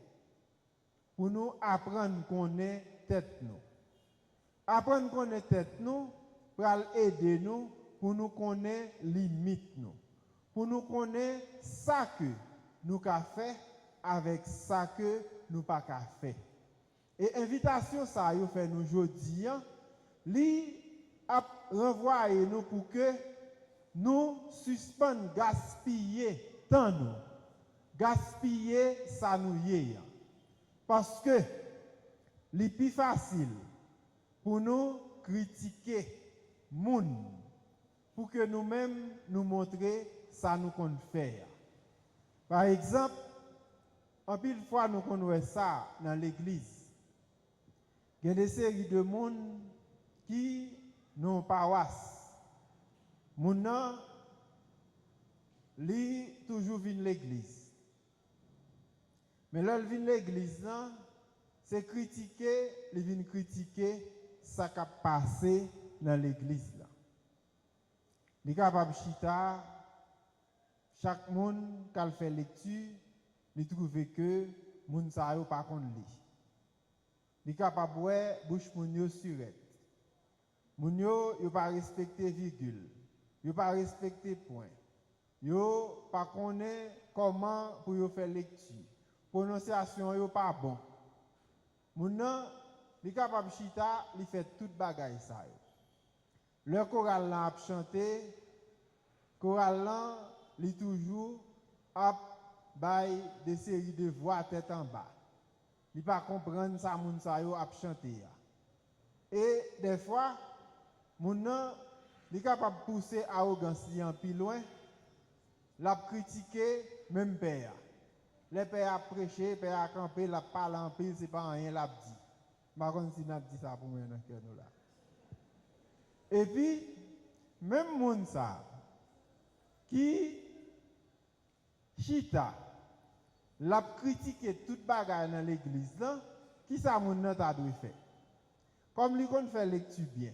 pour nous apprendre à connaître tête nous. Apprendre à connaître tête nous pour aider nous pour nous connaître limite nous. Pour nous connaître ça que nous avons fait avec ça que nous pas fait. Et invitation ça yo fait nous aujourd'hui, li a renvoyer nous pour que nous suspend gaspiller temps nous. Gaspiller ça nous y. Parce que li plus facile pour nous critiquer moun pour que nous-mêmes nous montrer ça nous compte faire. Par exemple, en pile fois nous connaissons ça dans l'église. Il y a des séries de monde qui n'ont pas paroisse. Moun nan li toujours vinn l'église. Mais là il vinn l'église nan, c'est critiquer, il vinn critiquer ça qui a passé dans l'église là. Li capable chita chaque monde qui fait lecture, il trouve que moun sa yo pas konn li. Li capable ouais bouche moun yo surette. Moun yo pas respecter virgule, yo pas respecter point. Yo pas connaît comment pour yo faire lecture. Prononciation yo pas bon. Moun nan li capable chita, li fait toute bagaille ça yo. Le choral là a chanté, choral là li toujours a bay des séries de voix tête en bas. Il pas comprendre ça moun sa yo a chanter. Et des fois moun nan li capable pousser arrogance en plus loin, l'a critiquer même père. Les pères a prêché, père a campé, l'a parlé en pile, c'est pas rien l'a dit. Par contre si n'a dit ça pour moi dans cœur nous là. Et puis même moun sa qui chita l'a critiqué toute bagaille dans l'église là, qui ça moun nan ta dû faire? Comme li kon fait lecture bien,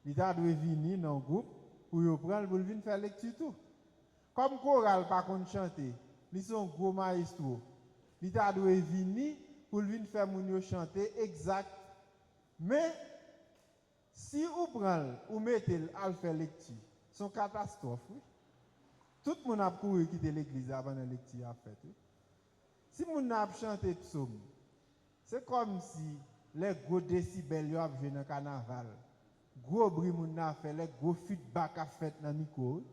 li ta dû venir dans groupe pour yo prendre pour venir faire lecture tout. Comme choral pas kon chanter, li son gros maestro, li ta dû venir pour venir faire moun yo chanter exact. Mais si ou prend ou mettez à faire lecture, son catastrophe. Oui. Tout le monde a couru quitter l'église avant la lecture à faire. Oui. Si moun a chanté psaume, c'est comme si les gros décibels yo a joué dans carnaval. Gros bruit moun a fait, les gros feedback a fait dans micro. Oui.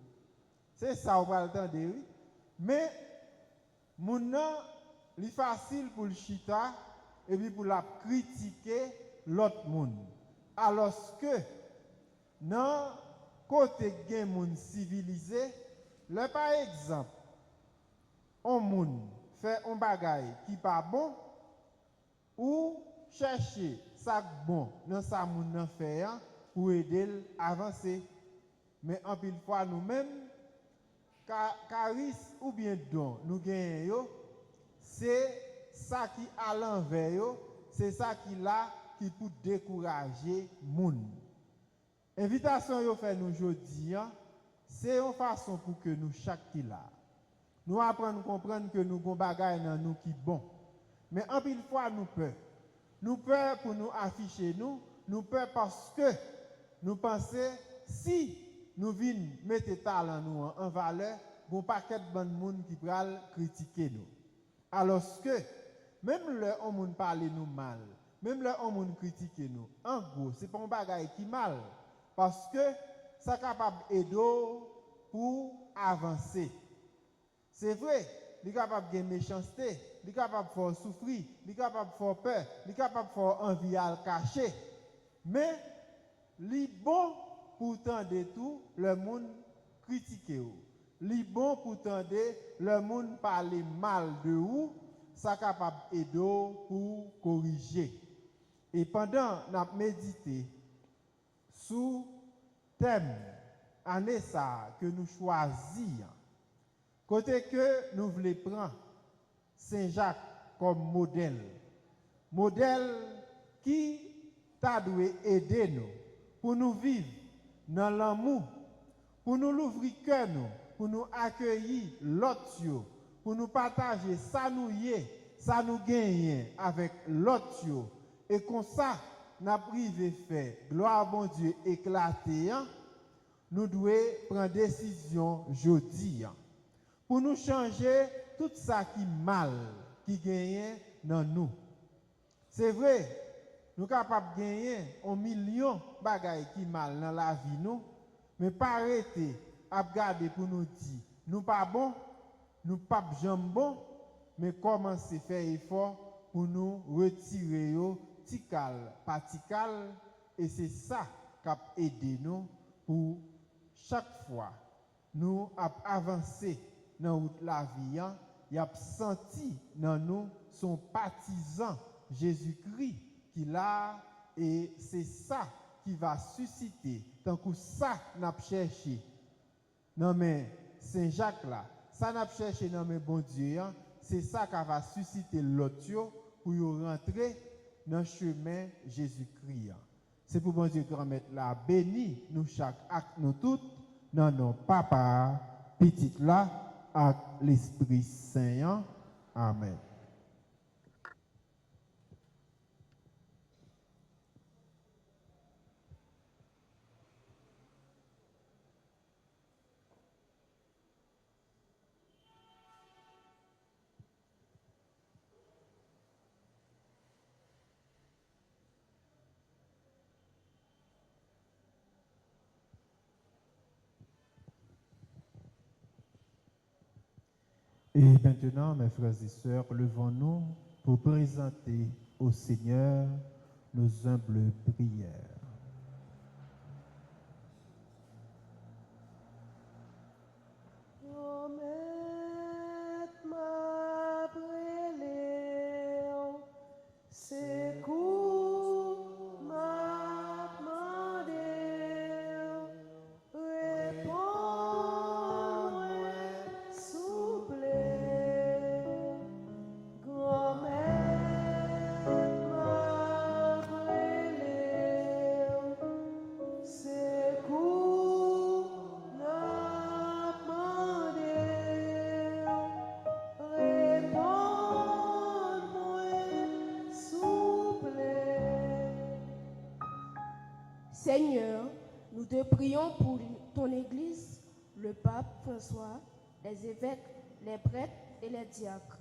C'est ça on va entendre oui. Mais moun nan li facile pour le chita et puis pour la critiquer l'autre monde. Alors que dans côté gen moun civilisé, le par exemple, on moun fait un bagay qui pas bon ou chercher ça bon dans ça moun nan fait pour aider avancer. Mais en pile fois nous-mêmes caris ou bien don nous gagnons yo, c'est ça qui à l'envers yo, c'est ça qui là qui pour décourager moun. Invitation yo fait nous jodi, c'est une façon pour que nous chaque qui là nous apprendre comprendre que nous gon bagay dans nous qui bon. Mais en pile fois nous peur. Nous peur pour nous afficher nous peur parce que nous pensons si nous venons mettre talent nous en valeur, bon paquet de bonnes monde qui pral critiquer nous. Alors que même le on moun parler nous mal, même le on moun critiquer nous, en gros, c'est pas un bagage qui mal parce que ça capable aider pour avancer. C'est vrai, il est capable de méchanceté, il est capable de faire souffrir, il est capable de faire peur, il est capable de faire envie à le cacher. Mais il est bon pour tendre tout le monde critiquer. Il est bon pour tendre le monde parler mal de vous, ça capable d'aider pour corriger. Et pendant que nous avons médité sous thème année ça que nous choisissons, côté que nous voulons prendre Saint-Jacques comme modèle qui t'a dû aider nous pour nous vivre dans l'amour, pour nous l'ouvrir cœur nous, pour nous accueillir l'autre, pour nous partager ça nous y est, ça nous gagne avec l'autre. Et comme ça, nous privé fait gloire à bon Dieu éclater, nous devons prendre décision aujourd'hui pour nous changer tout ça qui mal, qui gagne dans nous. C'est vrai, nous sommes capables de gagner 1 million de bagailles qui mal dans la vie, nous, mais pas arrêter à regarder pour nous dire, nous pas bon, nous pas bon, mais commencer à faire effort pour nous retirer tical, patical, et c'est ça qui a aidé nous pour chaque fois nous avancer dans la vie, il a senti dans nous son partisan Jésus-Christ qui l'a, et c'est ça qui va susciter, tant que ça n'a pas cherché non mais Saint-Jacques là, ça n'a pas cherché non mais bon Dieu, c'est ça qui va susciter l'autre pour rentrer dans le chemin Jésus-Christ. C'est pour bon Dieu grand mettre là, béni nous chaque acte nous toutes, dans nos papa, petit là, avec l'Esprit Saint. Amen. Et maintenant, mes frères et sœurs, levons-nous pour présenter au Seigneur nos humbles prières. Seigneur, nous te prions pour ton Église, le pape François, les évêques, les prêtres et les diacres,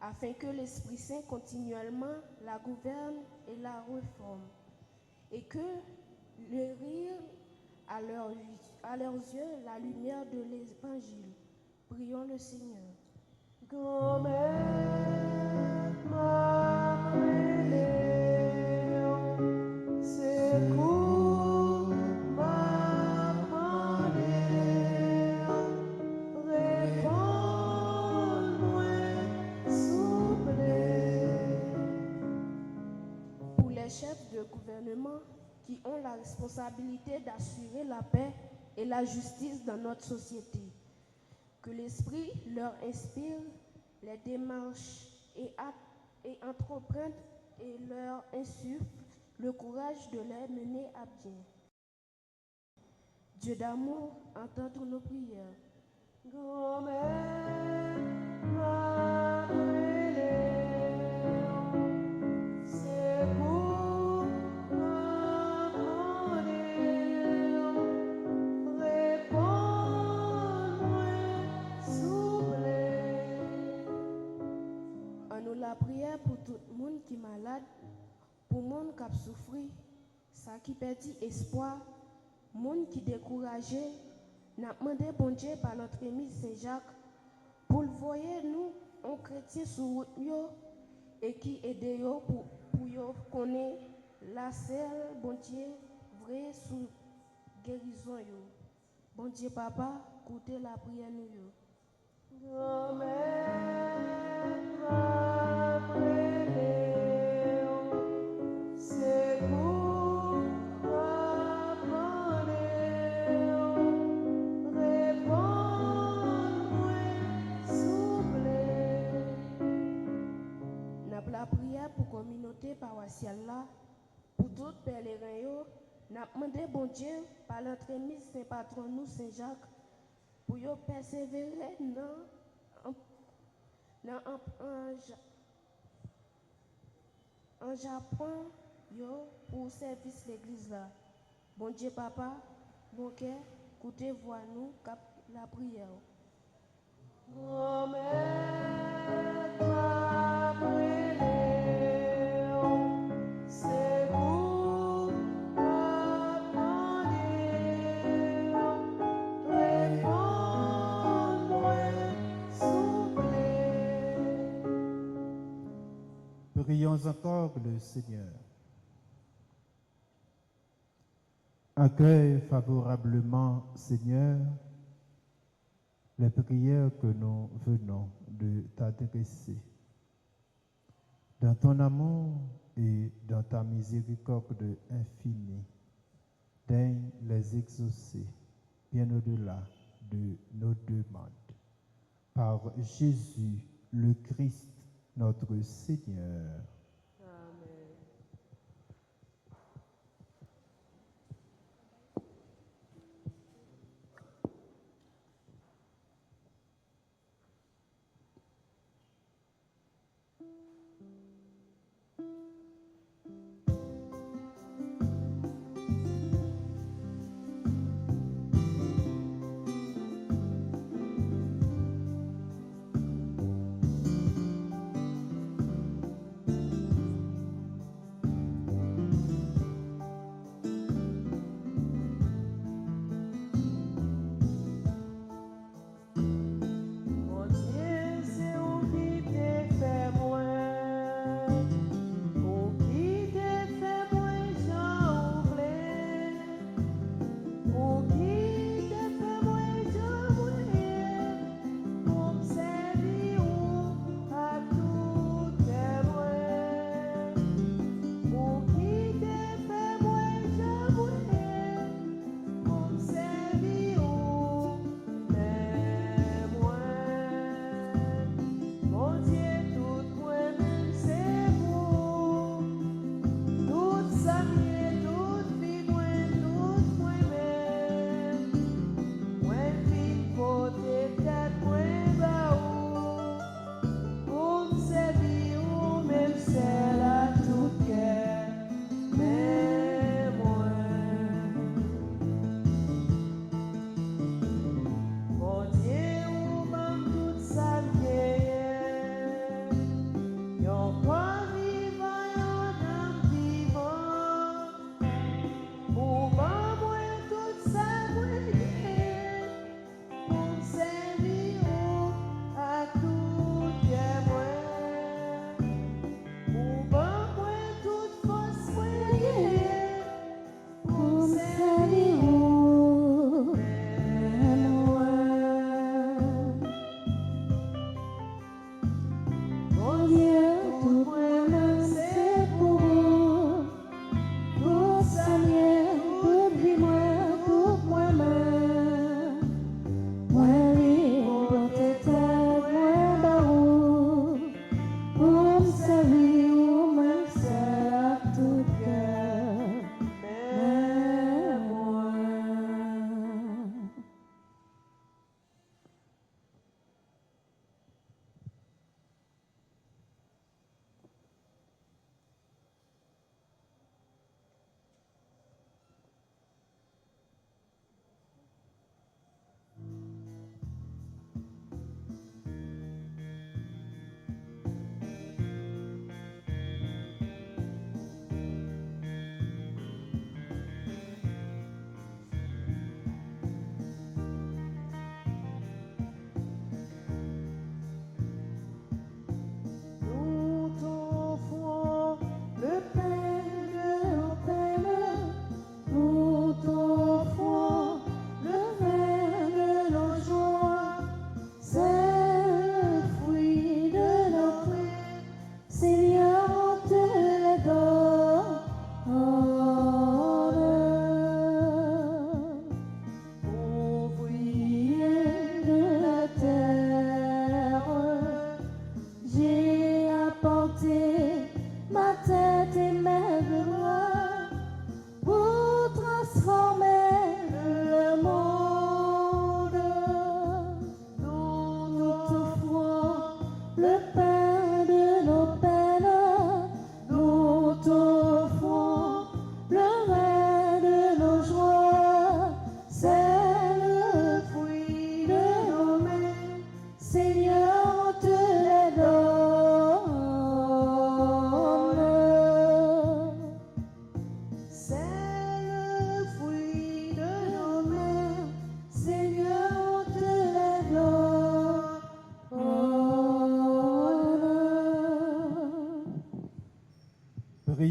afin que l'Esprit Saint continuellement la gouverne et la réforme, et que le rire à leurs yeux la lumière de l'Évangile. Prions le Seigneur. Pour les chefs de gouvernement qui ont la responsabilité d'assurer la paix et la justice dans notre société, que l'Esprit leur inspire les démarches et entreprendre et leur insuffle le courage de les mener à bien. Dieu d'amour, entends nos prières. prière pour tout le monde qui est malade, pour le monde qui a souffert, ça qui perdit espoir, le monde qui est découragé. Nous avons demandé bon Dieu par notre ami Saint-Jacques pour le voyer nous, en chrétien sur route yo, et qui aide yo pour yo connaître la seule bon Dieu vrai sous guérison yo. Bon Dieu papa, écoutez la prière nous yo. La prière pour la communauté paroissiale là, pour tous les pèlerins, nous avons demandé bon Dieu par l'entremise Saint Patron nous Saint-Jacques pour yo persévérer en Japon yo pour service l'église là. Bon Dieu papa, bon cœur, écoutez voix nous cap la prière. Prions encore le Seigneur. Accueille favorablement, Seigneur, les prières que nous venons de t'adresser. Dans ton amour et dans ta miséricorde infinie, daigne les exaucer bien au-delà de nos demandes. Par Jésus le Christ, notre Seigneur.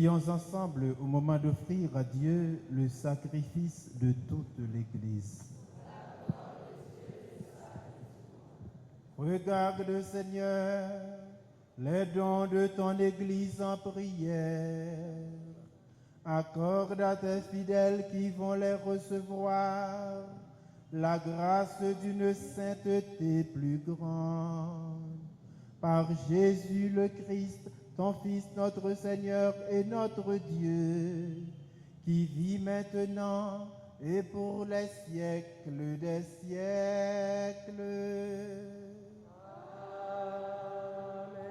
Prions ensemble au moment d'offrir à Dieu le sacrifice de toute l'Église. Regarde, Seigneur, les dons de ton Église en prière. Accorde à tes fidèles qui vont les recevoir la grâce d'une sainteté plus grande. Par Jésus le Christ, ton Fils, notre Seigneur et notre Dieu, qui vit maintenant et pour les siècles des siècles. Amen.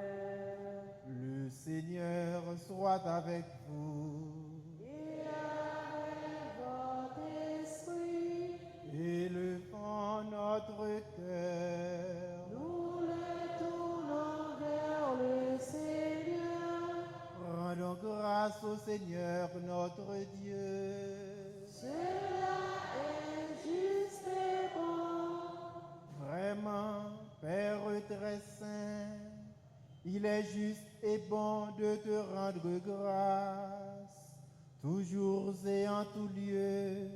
Le Seigneur soit avec vous. Et avec votre esprit, Élevons notre cœur. nous les tournons vers le Seigneur. Rendons grâce au Seigneur notre Dieu. Cela est juste et bon. Vraiment, Père très saint, il est juste et bon de te rendre grâce, toujours et en tout lieu,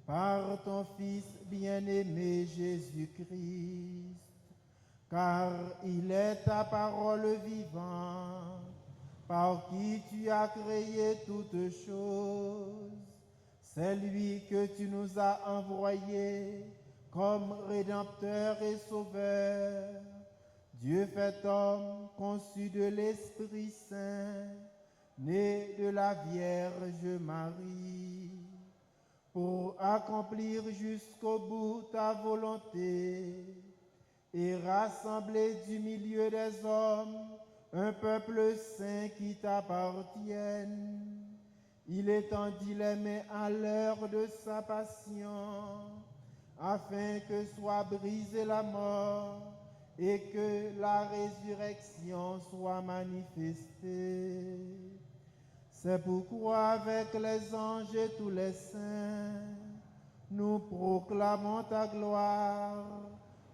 par ton Fils bien-aimé Jésus-Christ, car il est ta parole vivante, par qui tu as créé toutes choses. C'est lui que tu nous as envoyé comme Rédempteur et Sauveur, Dieu fait homme, conçu de l'Esprit Saint, né de la Vierge Marie, pour accomplir jusqu'au bout ta volonté et rassembler du milieu des hommes un peuple saint qui t'appartienne. Il étendit les mains à l'heure de sa passion, afin que soit brisée la mort et que la résurrection soit manifestée. C'est pourquoi avec les anges et tous les saints, nous proclamons ta gloire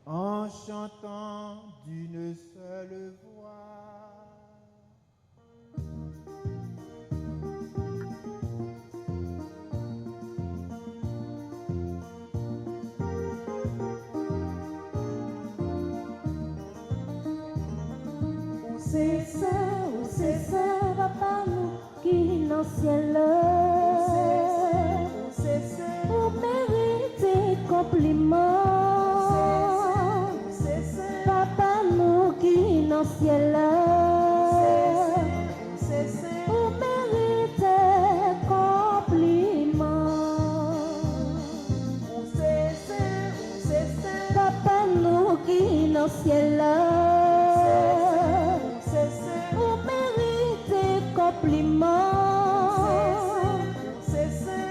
en chantant d'une seule voix. C'est ça, papa nous qui dans le ciel. Pour mériter compliment. Papa nous qui dans le ciel. Pour mériter compliment. Papa nous qui dans le ciel.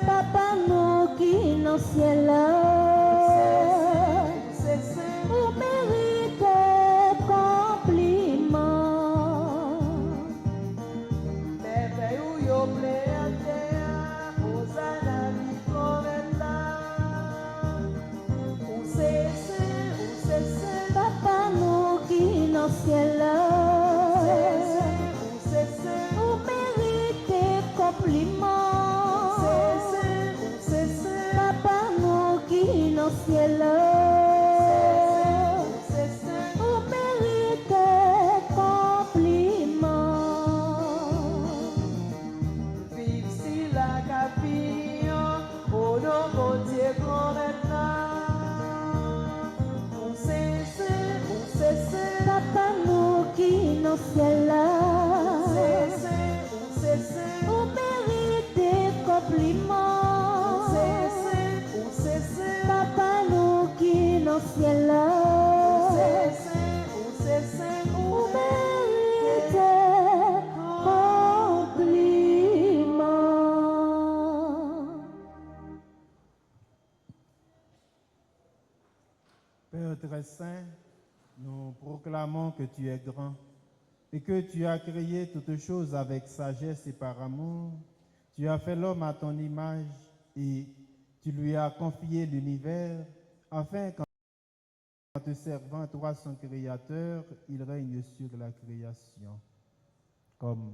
Papa nous qui dans le ciel, pour mériter compliment. Bébé ou yo pléate, Hosanna li coretta. Ou c'est saint, Papa nous qui dans le ciel, pour mériter compliment. Papa nous qui dans le ciel, pour mériter compliment. vive si la capillon, au nom de Dieu coretta. Ou c'est saint, Papa nous qui dans le ciel, pour mériter compliment. Papa nous qui dans le ciel, pour mériter compliment. Père très saint, nous proclamons que tu es grand et que tu as créé toutes choses avec sagesse et par amour. Tu as fait l'homme à ton image et tu lui as confié l'univers afin qu'en te servant, toi son créateur, il règne sur la création. Comme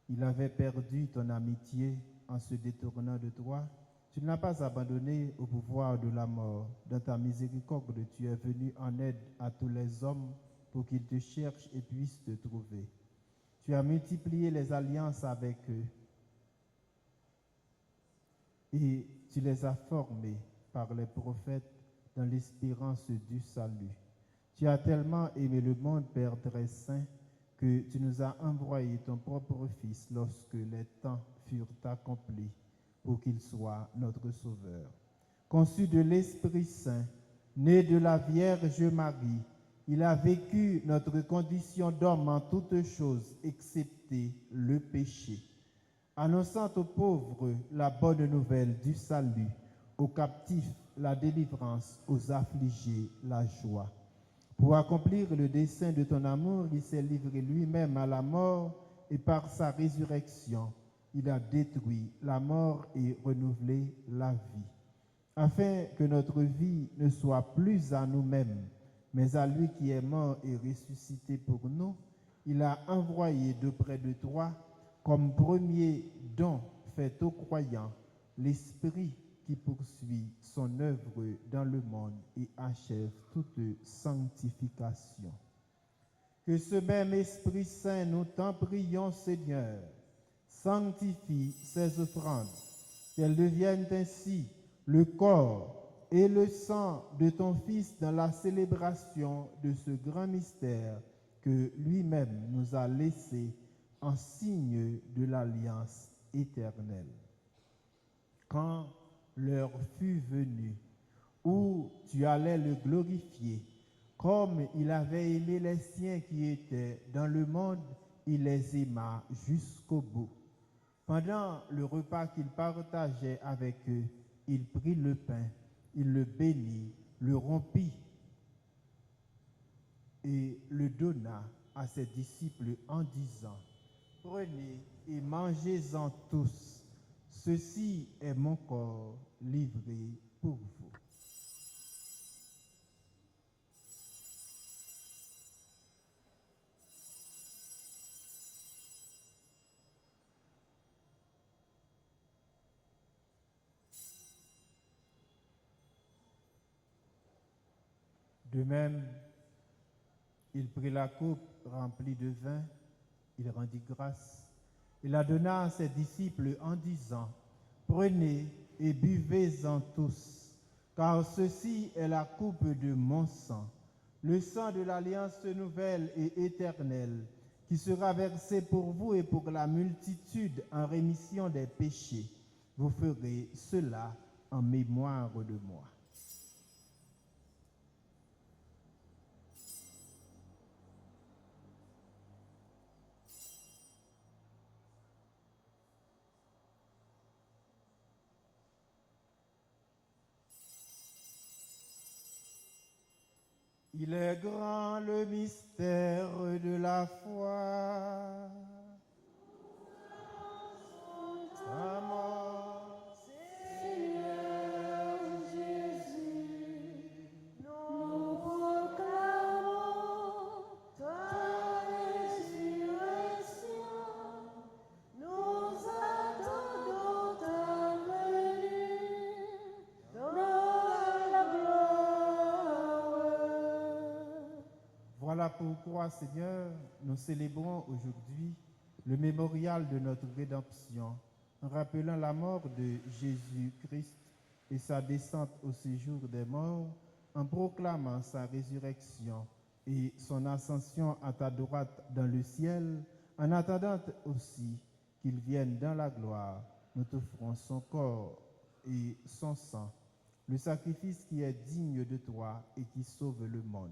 il avait perdu ton amitié en se détournant de toi, tu ne l'as pas abandonné au pouvoir de la mort. Dans ta miséricorde, tu es venu en aide à tous les hommes pour qu'ils te cherchent et puissent te trouver. Tu as multiplié les alliances avec eux et tu les as formés par les prophètes dans l'espérance du salut. Tu as tellement aimé le monde, Père très saint, que tu nous as envoyé ton propre Fils lorsque les temps furent accomplis pour qu'il soit notre Sauveur. Conçu de l'Esprit Saint, né de la Vierge Marie, il a vécu notre condition d'homme en toutes choses, excepté le péché. Annonçant aux pauvres la bonne nouvelle du salut, aux captifs la délivrance, aux affligés la joie. Pour accomplir le dessein de ton amour, il s'est livré lui-même à la mort et par sa résurrection, il a détruit la mort et renouvelé la vie. Afin que notre vie ne soit plus à nous-mêmes, mais à lui qui est mort et ressuscité pour nous, il a envoyé de près de toi, comme premier don fait aux croyants, l'Esprit qui poursuit son œuvre dans le monde et achève toute sanctification. Que ce même Esprit Saint, nous t'en prions, Seigneur, sanctifie ces offrandes, qu'elles deviennent ainsi le corps et le sang de ton Fils dans la célébration de ce grand mystère que lui-même nous a laissé en signe de l'alliance éternelle. Quand l'heure fut venue où tu allais le glorifier, comme il avait aimé les siens qui étaient dans le monde, il les aima jusqu'au bout. Pendant le repas qu'il partageait avec eux, il prit le pain, il le bénit, le rompit et le donna à ses disciples en disant: Prenez et mangez-en tous. Ceci est mon corps livré pour vous. De même, il prit la coupe remplie de vin, il rendit grâce, il la donna à ses disciples en disant: Prenez et buvez-en tous, car ceci est la coupe de mon sang, le sang de l'alliance nouvelle et éternelle, qui sera versé pour vous et pour la multitude en rémission des péchés. Vous ferez cela en mémoire de moi. Il est grand le mystère de la foi. Ta mort, Seigneur Jésus, nous proclamons ta résurrection. Nous attendons ta venue dans la gloire. Voilà pourquoi, Seigneur, nous célébrons aujourd'hui le mémorial de notre rédemption, en rappelant la mort de Jésus-Christ et sa descente au séjour des morts, en proclamant sa résurrection et son ascension à ta droite dans le ciel, en attendant aussi qu'il vienne dans la gloire. Nous t'offrons son corps et son sang, le sacrifice qui est digne de toi et qui sauve le monde.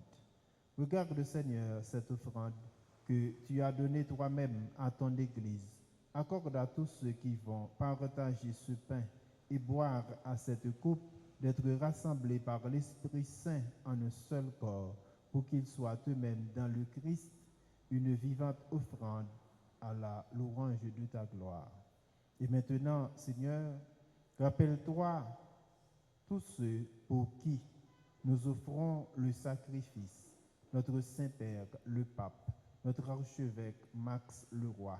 Regarde, Seigneur, cette offrande que tu as donnée toi-même à ton Église. Accorde à tous ceux qui vont partager ce pain et boire à cette coupe d'être rassemblés par l'Esprit Saint en un seul corps, pour qu'ils soient eux-mêmes dans le Christ une vivante offrande à la louange de ta gloire. Et maintenant, Seigneur, rappelle-toi tous ceux pour qui nous offrons le sacrifice. Notre Saint-Père, le Pape, notre archevêque Max Leroy,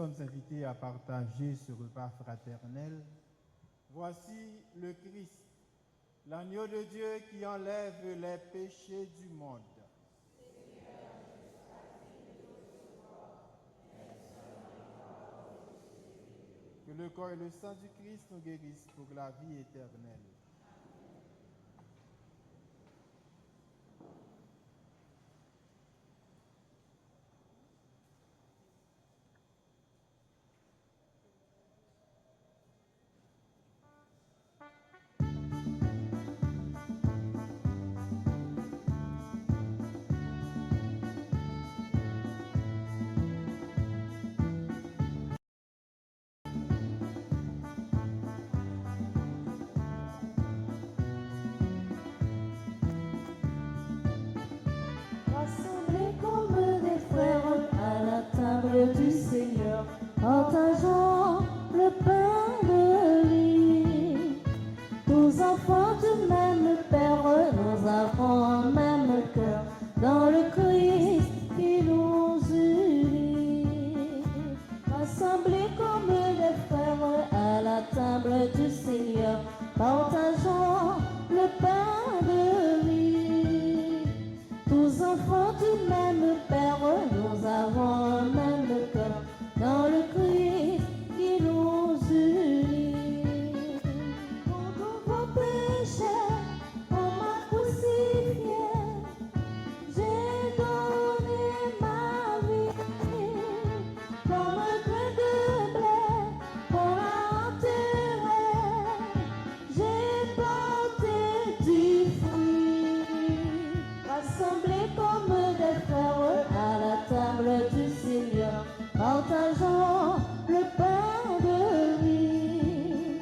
sommes invités à partager ce repas fraternel. Voici le Christ, l'agneau de Dieu qui enlève les péchés du monde. Que le corps et le sang du Christ nous guérissent pour la vie éternelle. Rassemblés comme des frères à la table du Seigneur, partageons le pain de vie. Tous enfants du même Père, nous avons un même cœur dans le Christ qui nous unit. Rassemblés comme des frères à la table du Seigneur, partageons le pain de vie. Tous enfants du même Père, nous avons un même cœur dans le Christ qui nous unit. Pour tous vos péchés, on m'a crucifié, j'ai donné ma vie comme un grain de blé qu'on a enterré. J'ai porté du fruit. Rassemblés comme des frères à la table du Seigneur, partageons le pain de vie.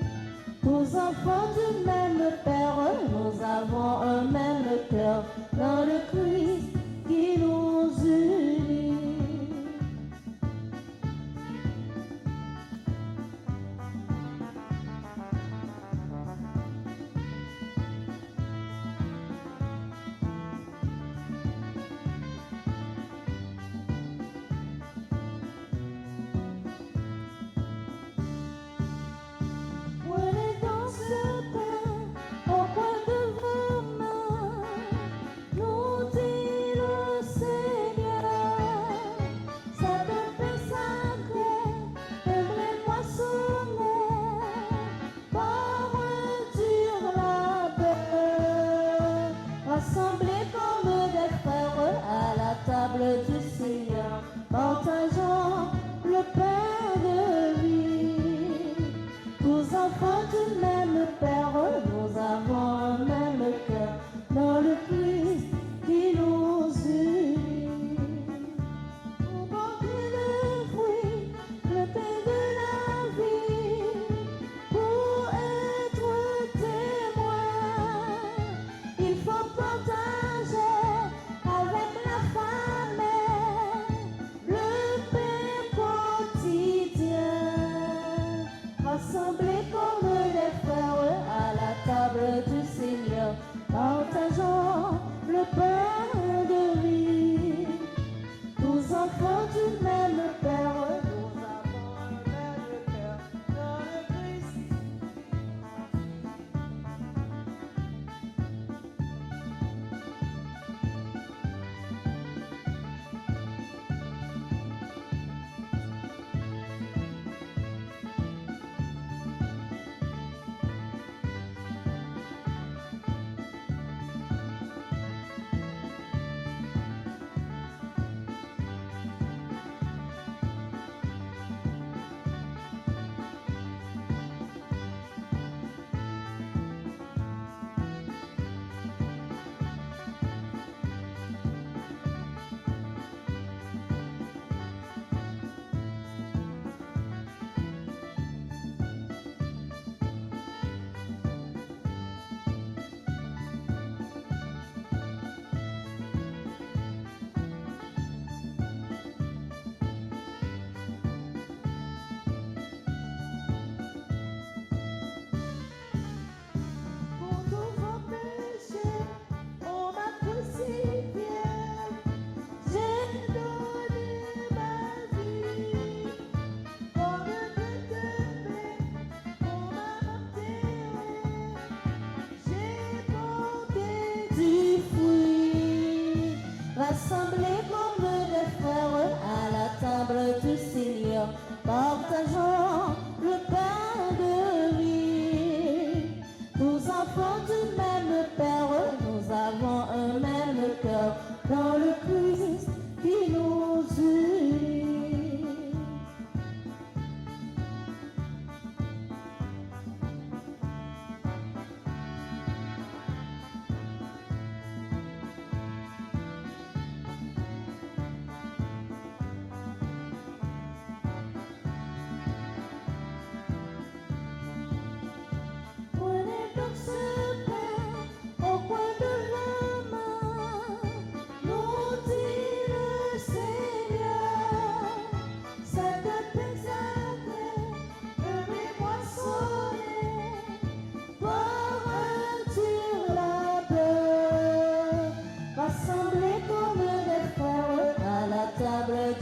Tous enfants du même Père, nous avons un même cœur dans le Christ qui nous unit. Prenez donc ce pain au coin de vos mains, nous dit le Seigneur. C'est un pain sacré, un blé moissonné par un dur labeur. Rassemblés comme des frères à la table du Seigneur, partageons le pain de vie. Tous enfants du même Père, nous avons un même cœur dans le Christ qui nous unit. Pour porter le fruit, le pain de la vie, pour être témoin, il faut partager avec la famille le pain quotidien. Rassemblés comme les frères à la table du Seigneur, partageons le pain de vie. Tous enfants du même Père, nous avons un même cœur dans le Christ.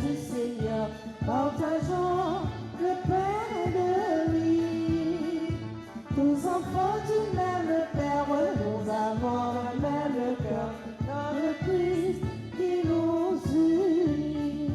du Seigneur, partageons le pain de vie. Tous enfants du même Père, nous avons le même cœur dans le Christ qui nous unit.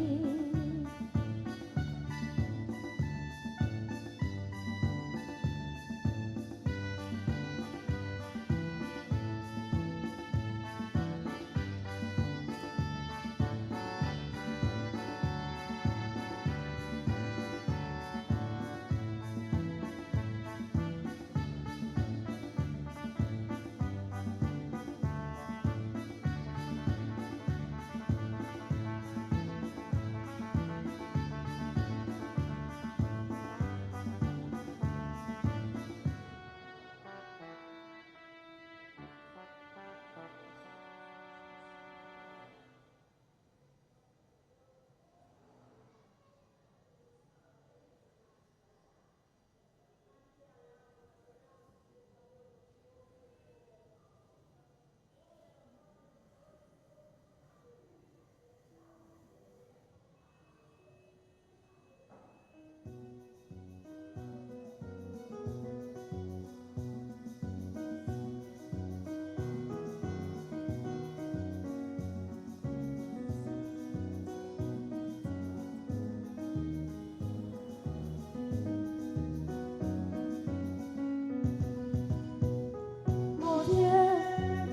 Mon Dieu,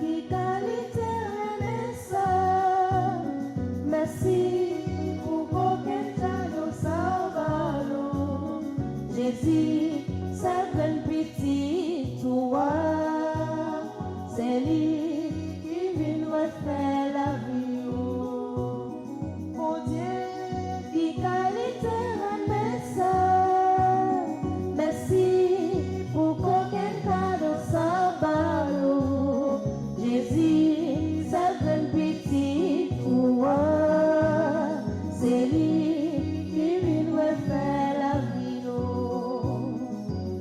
qui qualité est ça. Merci pour aucun cadeau salvano. Jésus, sa grande pitié, toi, c'est lui qui vient nous faire la vie. Mon Dieu, qui qualité est ça. Merci pour aucun cadeau salvano. Jésus, sa grande pitié, toi, c'est lui qui vient nous faire la vie.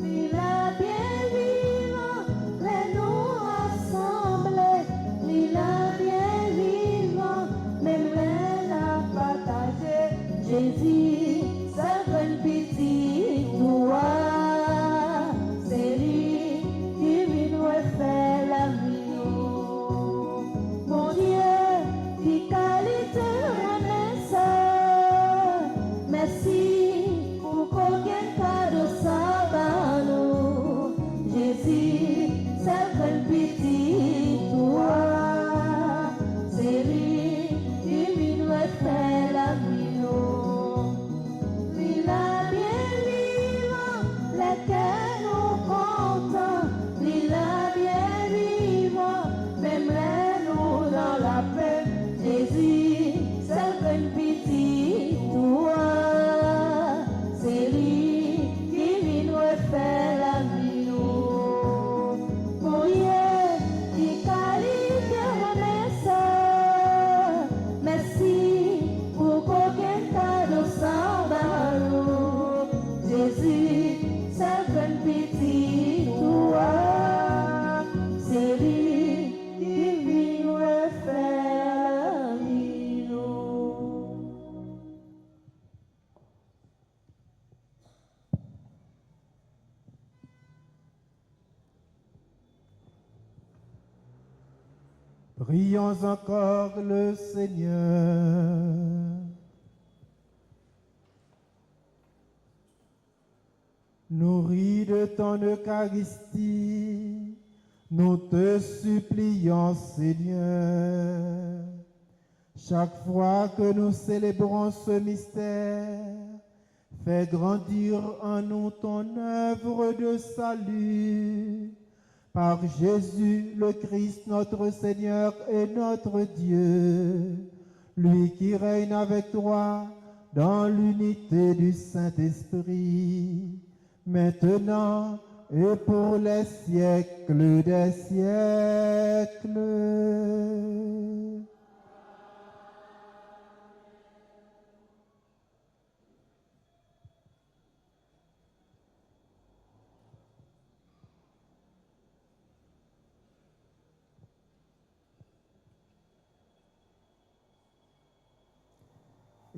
Il a bien vivant, les nous rassemblés. Il a bien vivant, même les a partagé. Jésus, sa grande pitié, toi, c'est lui qui vient nous faire la vie. Mon Dieu, qui qualité remet ça. Merci pour qu'aucun cadeau salvano. Jésus, sa grande pitié, toi, c'est lui qui vient nous faire la vie. Il a bien vivant, lesquels nous comptons. Il a bien vivant, même les nous dans la paix. Jésus, sa grande pitié, toi, c'est lui qui vient nous faire la vie. Mon Dieu, qui qualité remet ça. Merci pour qu'aucun cadeau salvano. Jésus, sa grande pitié, toi, c'est lui qui vient nous faire la vie. Prions encore le Seigneur. Nourris de ton Eucharistie, nous te supplions, Seigneur. Chaque fois que nous célébrons ce mystère, fais grandir en nous ton œuvre de salut. Par Jésus le Christ, notre Seigneur et notre Dieu, lui qui règne avec toi dans l'unité du Saint-Esprit, maintenant et pour les siècles des siècles.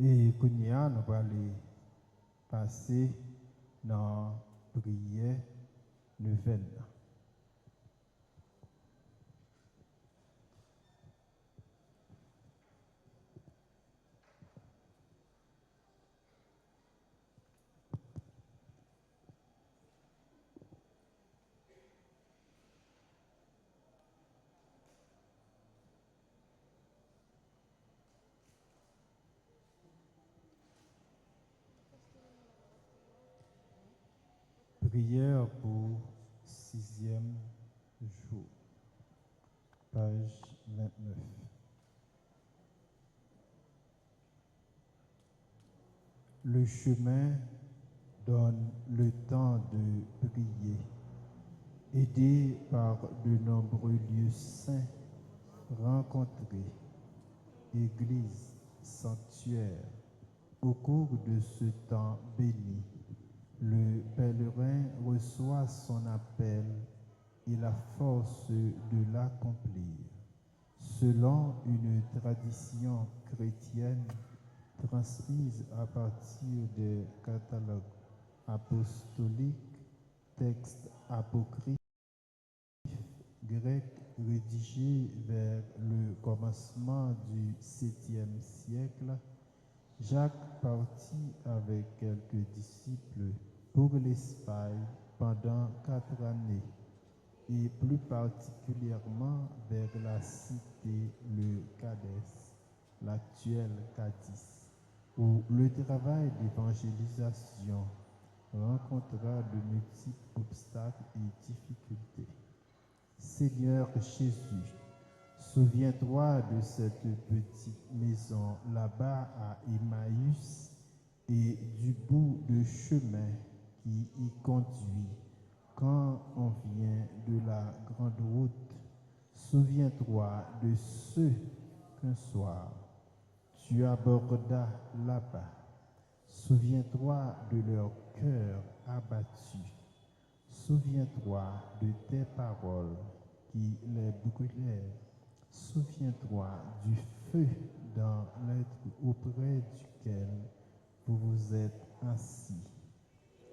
Et Kounia, nous allons aller passer dans la prière nouvelle. Prière pour 6e jour, page 29. Le chemin donne le temps de prier, aidé par de nombreux lieux saints rencontrés, églises, sanctuaires. Au cours de ce temps béni, le pèlerin reçoit son appel et la force de l'accomplir. Selon une tradition chrétienne transmise à partir des catalogues apostoliques, textes apocryphes grecs rédigés vers le commencement du 7e siècle, Jacques partit avec quelques disciples pour l'Espagne pendant 4 années, et plus particulièrement vers la cité le Cadès, l'actuel Cadiz, où le travail d'évangélisation rencontra de multiples obstacles et difficultés. Seigneur Jésus, souviens-toi de cette petite maison là-bas à Emmaüs et du bout de chemin qui y conduit quand on vient de la grande route. Souviens-toi de ceux qu'un soir tu abordas là-bas. Souviens-toi de leur cœur abattu. Souviens-toi de tes paroles qui les brûlèrent. Souviens-toi du feu dans l'être auprès duquel vous vous êtes assis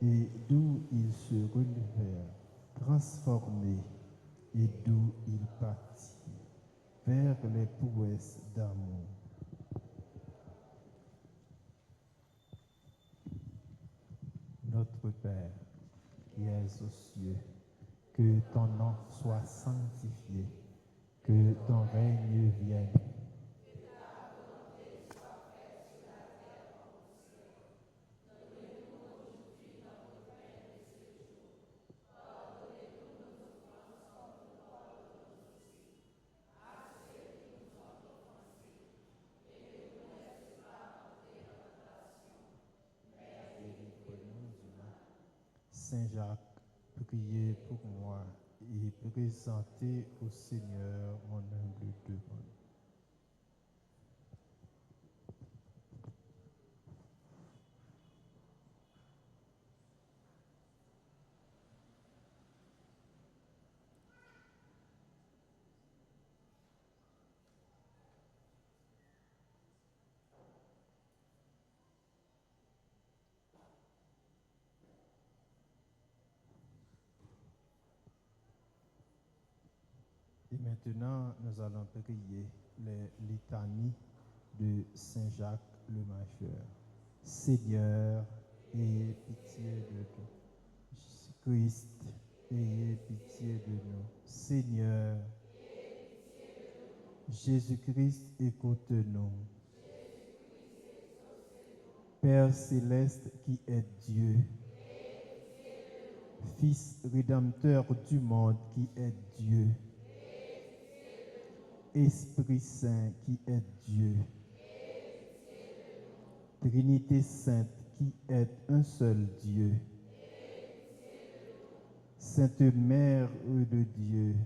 et d'où ils se relevèrent, transformés, et d'où ils partirent vers les prouesses d'amour. Notre Père, qui es aux cieux, que ton nom soit sanctifié, que ton règne vienne. Saint Jacques, priez pour moi et présentez au Seigneur mon humble demande. Et maintenant, nous allons prier les litanies de Saint Jacques le Majeur. Seigneur, ayez pitié de nous. Jésus-Christ, ayez pitié de nous. Seigneur, Jésus-Christ, écoute-nous. Père céleste qui est Dieu, Fils rédempteur du monde qui est Dieu, Esprit Saint qui est Dieu, Trinité Sainte qui est un seul Dieu, Sainte Mère de Dieu,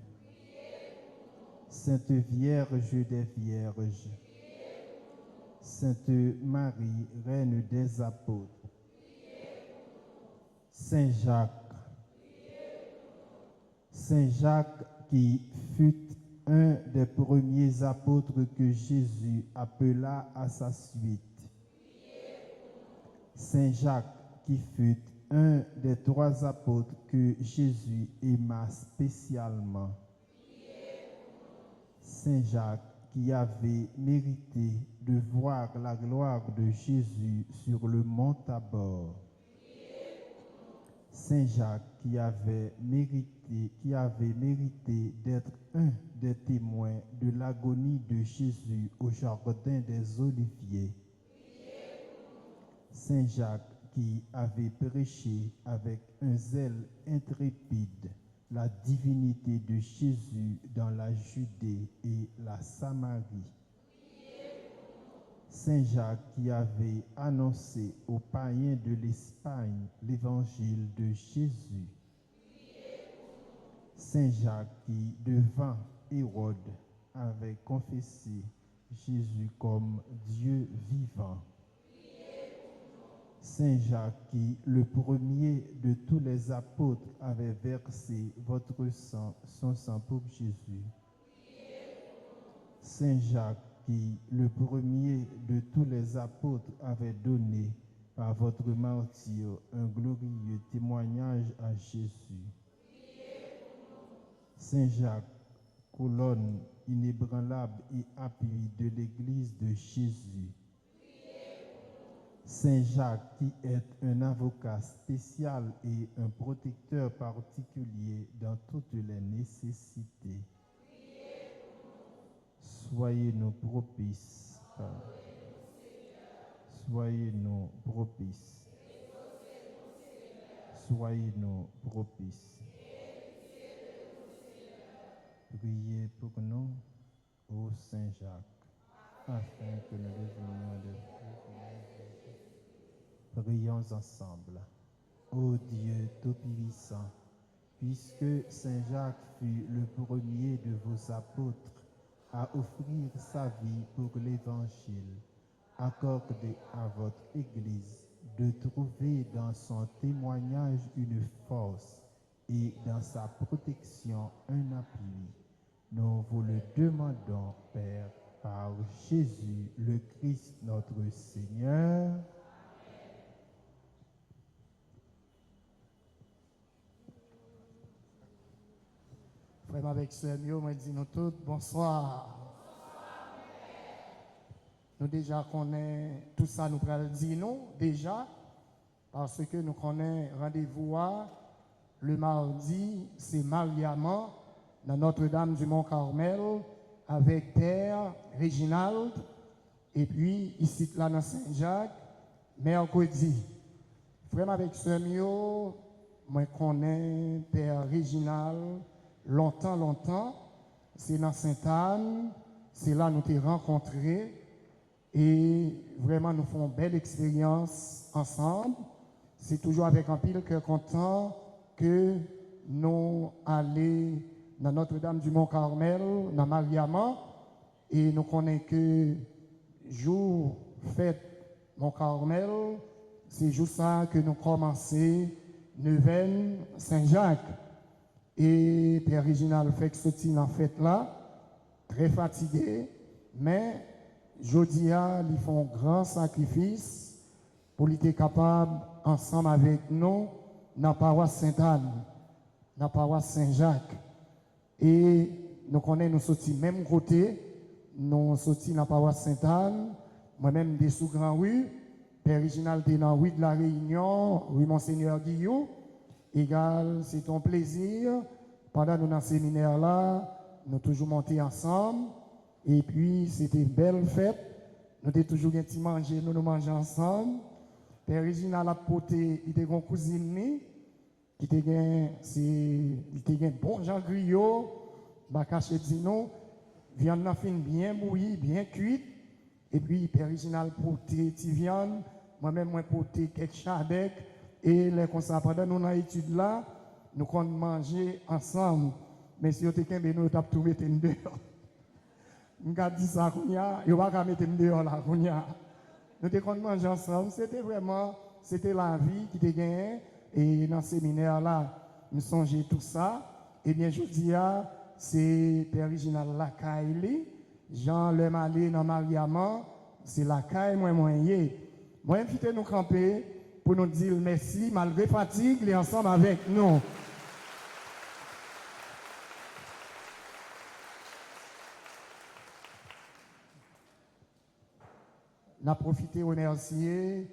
Sainte Vierge des Vierges, Sainte Marie, Reine des Apôtres, Saint Jacques, Saint Jacques qui fut un des premiers apôtres que Jésus appela à sa suite. Saint Jacques, qui fut un des 3 apôtres que Jésus aima spécialement. Saint Jacques, qui avait mérité de voir la gloire de Jésus sur le mont Tabor. Saint Jacques, qui avait mérité d'être un des témoins de l'agonie de Jésus au jardin des Oliviers. Saint Jacques, qui avait prêché avec un zèle intrépide la divinité de Jésus dans la Judée et la Samarie. Saint Jacques, qui avait annoncé aux païens de l'Espagne l'évangile de Jésus. Saint Jacques, qui devant Hérode avait confessé Jésus comme Dieu vivant. Saint Jacques, qui, le premier de tous les apôtres, avait versé son sang pour Jésus. Saint Jacques, qui, le premier de tous les apôtres, avait donné par votre martyre un glorieux témoignage à Jésus. Saint Jacques, colonne inébranlable et appui de l'Église de Jésus. Saint Jacques, qui est un avocat spécial et un protecteur particulier dans toutes les nécessités. Soyez-nous propices. Soyez-nous propices. Soyez-nous propices. Priez pour nous, ô Saint Jacques, afin que nous devenions de Prions ensemble. Ô Dieu Tout-Puissant, puisque Saint Jacques fut le premier de vos apôtres à offrir sa vie pour l'Évangile, accordez à votre Église de trouver dans son témoignage une force et dans sa protection un appui. Nous vous le demandons, Père, par Jésus le Christ notre Seigneur. Frère avec sœur Mio, moi dis nous tous bonsoir. Nous déjà connaissons tout ça, nous prenons dire nous déjà, parce que nous connaissons rendez-vous le mardi, c'est Mariama dans Notre-Dame du Mont-Carmel avec Père Réginald, et puis ici là dans Saint-Jacques, mercredi. Frère avec sœur Mio, moi connais Père Réginald longtemps, c'est dans Sainte-Anne, c'est là que nous t'ai rencontrés et vraiment nous faisons une belle expérience ensemble. C'est toujours avec un pile cœur content que nous allons dans Notre-Dame du Mont-Carmel, dans Mariama, et nous connaissons que jour fête Mont-Carmel, c'est jour ça que nous commençons neuvaine Saint-Jacques. Et Père Réginald fait que ce en fête là, très fatigué, mais Jodia, ils font un grand sacrifice pour être capable, ensemble avec nous, dans la paroisse Sainte-Anne, dans la paroisse Saint-Jacques. Et nous connaissons, nous sortis même côté, nous sortis dans la paroisse Sainte-Anne, moi-même des sous Grand Rue, Père Réginald était dans rue de la Réunion, rue Monseigneur Guillaume. Égal, c'est ton plaisir. Pendant nous dans le séminaire là, nous toujours monté ensemble. Et puis, c'était une belle fête. Nous avons toujours un petit manger, nous mangeons ensemble. Père Réginald a porté, il était une cousine qui était un bon Jean Griot, caché dino, viande n'a fin bien bouillie, bien cuite. Et puis, Père Réginald porté petite viande, moi-même, moi porté quelques chardec. Et les constats, pendant nous dans l'étude là, nous avons mangé ensemble. Mais si vous avez qu'un nous avons tout mettre dehors. Nous avons dit ça, nous n'avons pas mettre dehors là. Nous avons mangé ensemble. C'était vraiment, c'était la vie qui était gagnée. Et dans le séminaire là, nous songeons tout ça. Et bien, je dis, c'est Père Réginald Lakaili. Jean Lemalé dans Mariama, c'est Lakaï, moi, invité nous camper. pour nous dire merci, malgré fatigue, il est ensemble avec nous. N'a profité remercier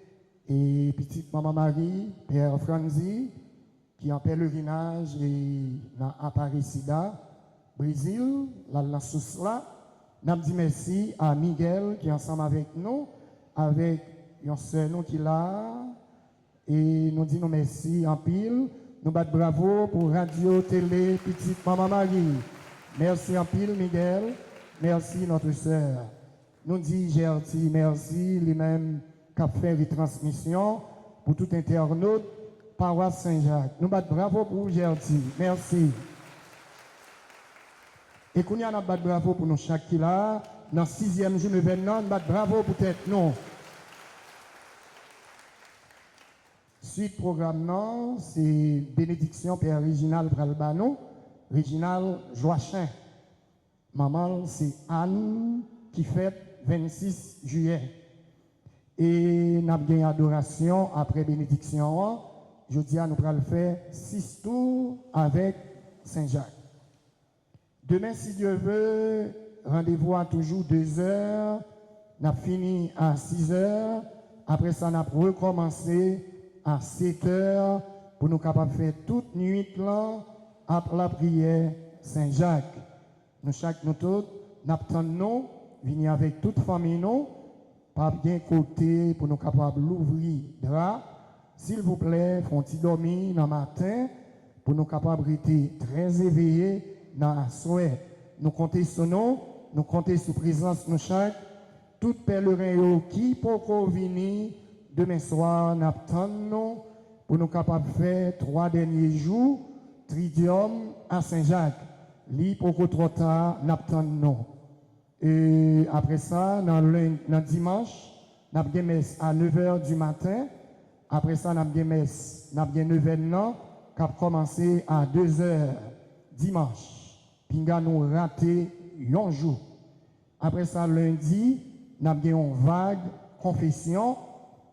et petite maman Marie, Père Franzi, qui en pèlerinage et dans Aparecida, Brésil, la source là. N'a dit merci à Miguel qui est ensemble avec nous, avec un seul nous qui là, et nous disons merci en pile. Nous battons bravo pour Radio Télé Petite Maman Marie. Merci en pile Miguel, merci notre sœur. Nous disons Gertie, merci lui-même qui a fait retransmission pour tout internaute, paroisse Saint-Jacques. Nous battons bravo pour Gertie, merci. Et qu'on y a battu bravo pour nous chaque qui là, dans le 6e jour de l'événement, nous battons bravo pour tête non. Suite programme non, c'est bénédiction Père Réginal Bralbano, Réginal Joachim. Maman, c'est Anne qui fête 26 juillet. Et nous avons une adoration après bénédiction. Je dis à nous allons faire 6 tours avec Saint-Jacques. Demain, si Dieu veut, rendez-vous à toujours 2 heures. Nous avons fini à 6 heures. Après ça, nous avons recommencé à 7 heures pour nous capables de faire toute nuit là après la prière Saint-Jacques. Nous, chaque nous tous, nous attendons, venir avec toute famille, nous, pas bien côté pour nous capables d'ouvrir drap. S'il vous plaît, font-ils dormir dans le matin pour nous capables d'être très éveillés dans la souhait. Nous comptons sur nous, nous comptons sur la présence de chaque, tout pèlerin qui peut venir demain soir, nous attendons pour nous capables de faire 3 derniers jours, Tridium à Saint-Jacques. Li pour trop tard, nous attendons. Et après ça, dans dimanche, nous avons messe à 9h du matin. Après ça, nous avons messe, nous avons 9h qui a commencé à 2h dimanche. Puis nous avons raté un jour. Après ça, lundi, nous avons une vague confession.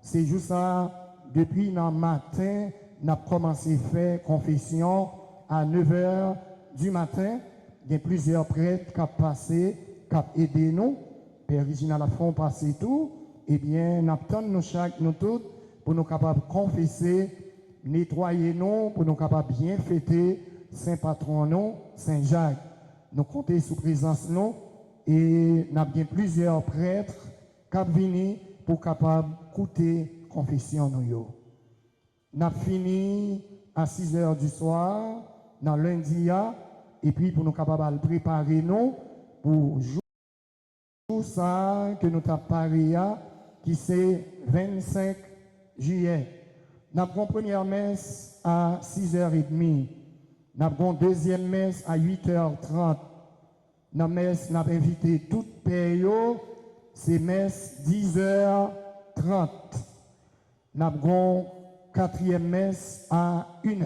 C'est juste ça, depuis le matin, nous avons commencé à faire confession à 9h du matin. Il y a plusieurs prêtres qui ont passé, qui ont aidé nous. Père Réginal a fait passer tout. Eh bien, nous attendons chaque nous tous pour nous capables de confesser, nettoyer nous, pour nous capables de bien fêter Saint Patron nous, Saint Jacques. Nous comptons sous présence nous et nous avons plusieurs prêtres qui sont venus pour capables d'écouter confession nous. Nous avons fini à 6 h du soir, dans lundi, et puis pour nous capables de préparer nous pour jour ça que nous avons préparé, qui c'est 25 juillet. Nous avons une première messe à 6h30. Nous avons une deuxième messe à 8h30. Dans la messe, nous avons invité toute période, c'est messe 10h30. Nous avons une quatrième messe à 1h.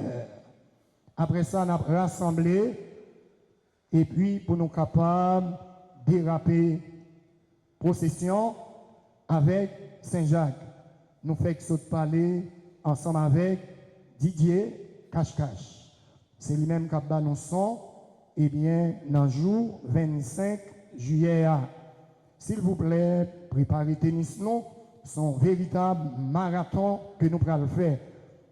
Après ça, nous avons rassemblé et puis pour nous capables de déraper procession avec Saint-Jacques. Nous faisons parler ensemble avec Didier Cache-Cache. C'est lui-même qui a annoncé, eh bien, dans le jour 25 juillet. S'il vous plaît, préparez tennis non, son véritable marathon que nous allons faire.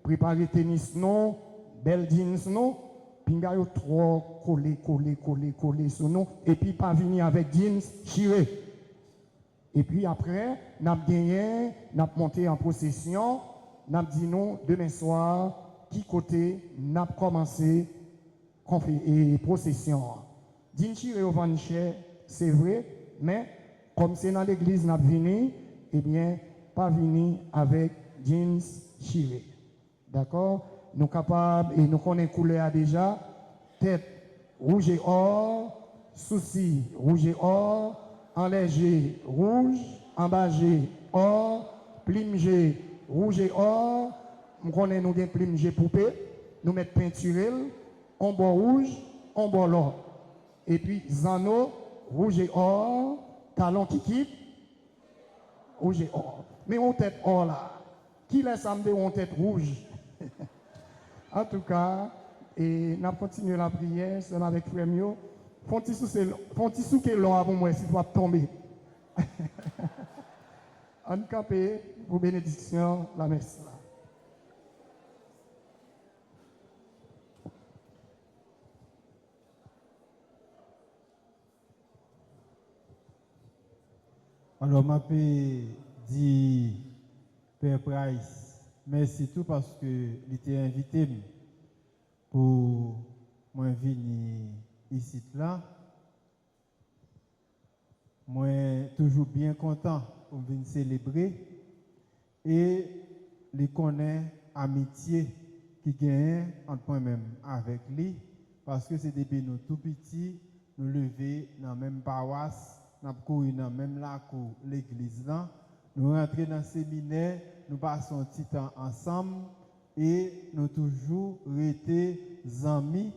Préparez tennis non, belle jeans non, pingayo trop coller sur nous, et puis pas venir avec jeans chiré. Et puis après, nous avons gagné, nous avons monté en procession, nous avons dit non, demain soir, qui côté, nous avons commencé et procession. Dinchire au Vanché, c'est vrai, mais comme c'est dans l'église, nous avons venu, eh bien, pas venu avec jeans chiré. D'accord? Nous sommes capables, et nous connaissons couleur déjà, tête rouge et or, souci rouge et or, enléger rouge, embagé or, plimgé rouge et or, nous connaissons nous plimgé poupée, nous mettons peinturel, on boit rouge, on boit l'or. Et puis zano, rouge et or, talon qui quitte, rouge et or. Mais on tête or là. qui laisse amener en tête rouge. En tout cas, et nous continuons la prière, c'est avec frère Mio. Font-ils sous que l'on a pour moi, s'il doit tomber. En campé, pour bénédiction, la messe. Alors, ma paix dit, Père Price, merci tout parce que il était invité pour moi venir ici là. Moi toujours bien content pour venir célébrer et les connaît amitié qui gagne entre moi-même avec lui parce que c'est depuis nous tout petits nous lever dans la même paroisse, nous couru dans même la cour l'église là, nous rentrer dans le séminaire, nous passons un petit temps ensemble et nous toujours été amis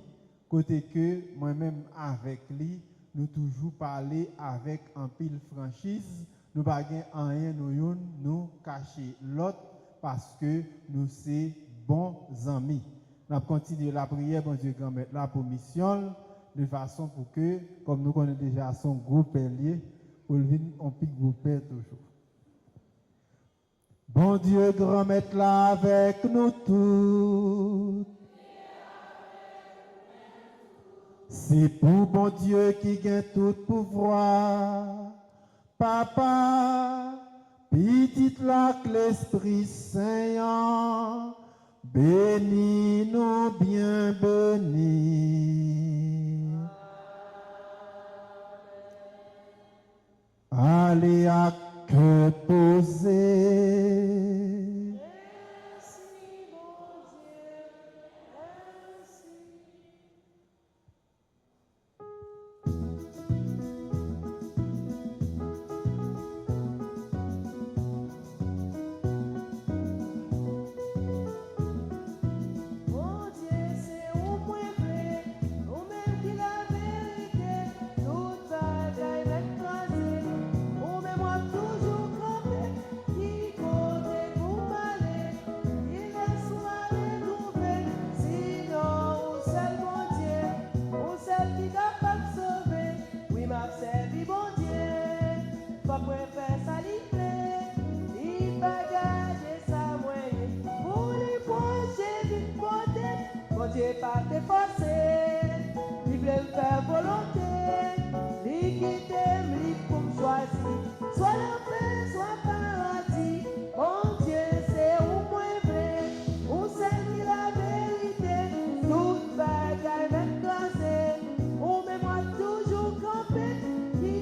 côté que moi-même avec lui nous toujours parler avec un pile franchise, nous pas rien nous cacher l'autre parce que nous sommes bons amis. Nous continuer la prière, bon Dieu grand maître, la pour mission de façon pour que, comme nous connaissons déjà son groupe lié, pour venir on pique groupe toujours. Bon Dieu grand maître là avec nous tous. C'est pour bon Dieu qui gagne tout pouvoir. Papa, petit là que l'Esprit Saint, bénis nous bien bénis. Allez à que poser. Pas te forcer, il voulait me faire volonté, il quitter, il pour me choisir, soit l'enfer, soit paradis. Mon Dieu, c'est au moins vrai, on sait qui la vérité, toute bagaille même cassée, on met moi toujours campé, qui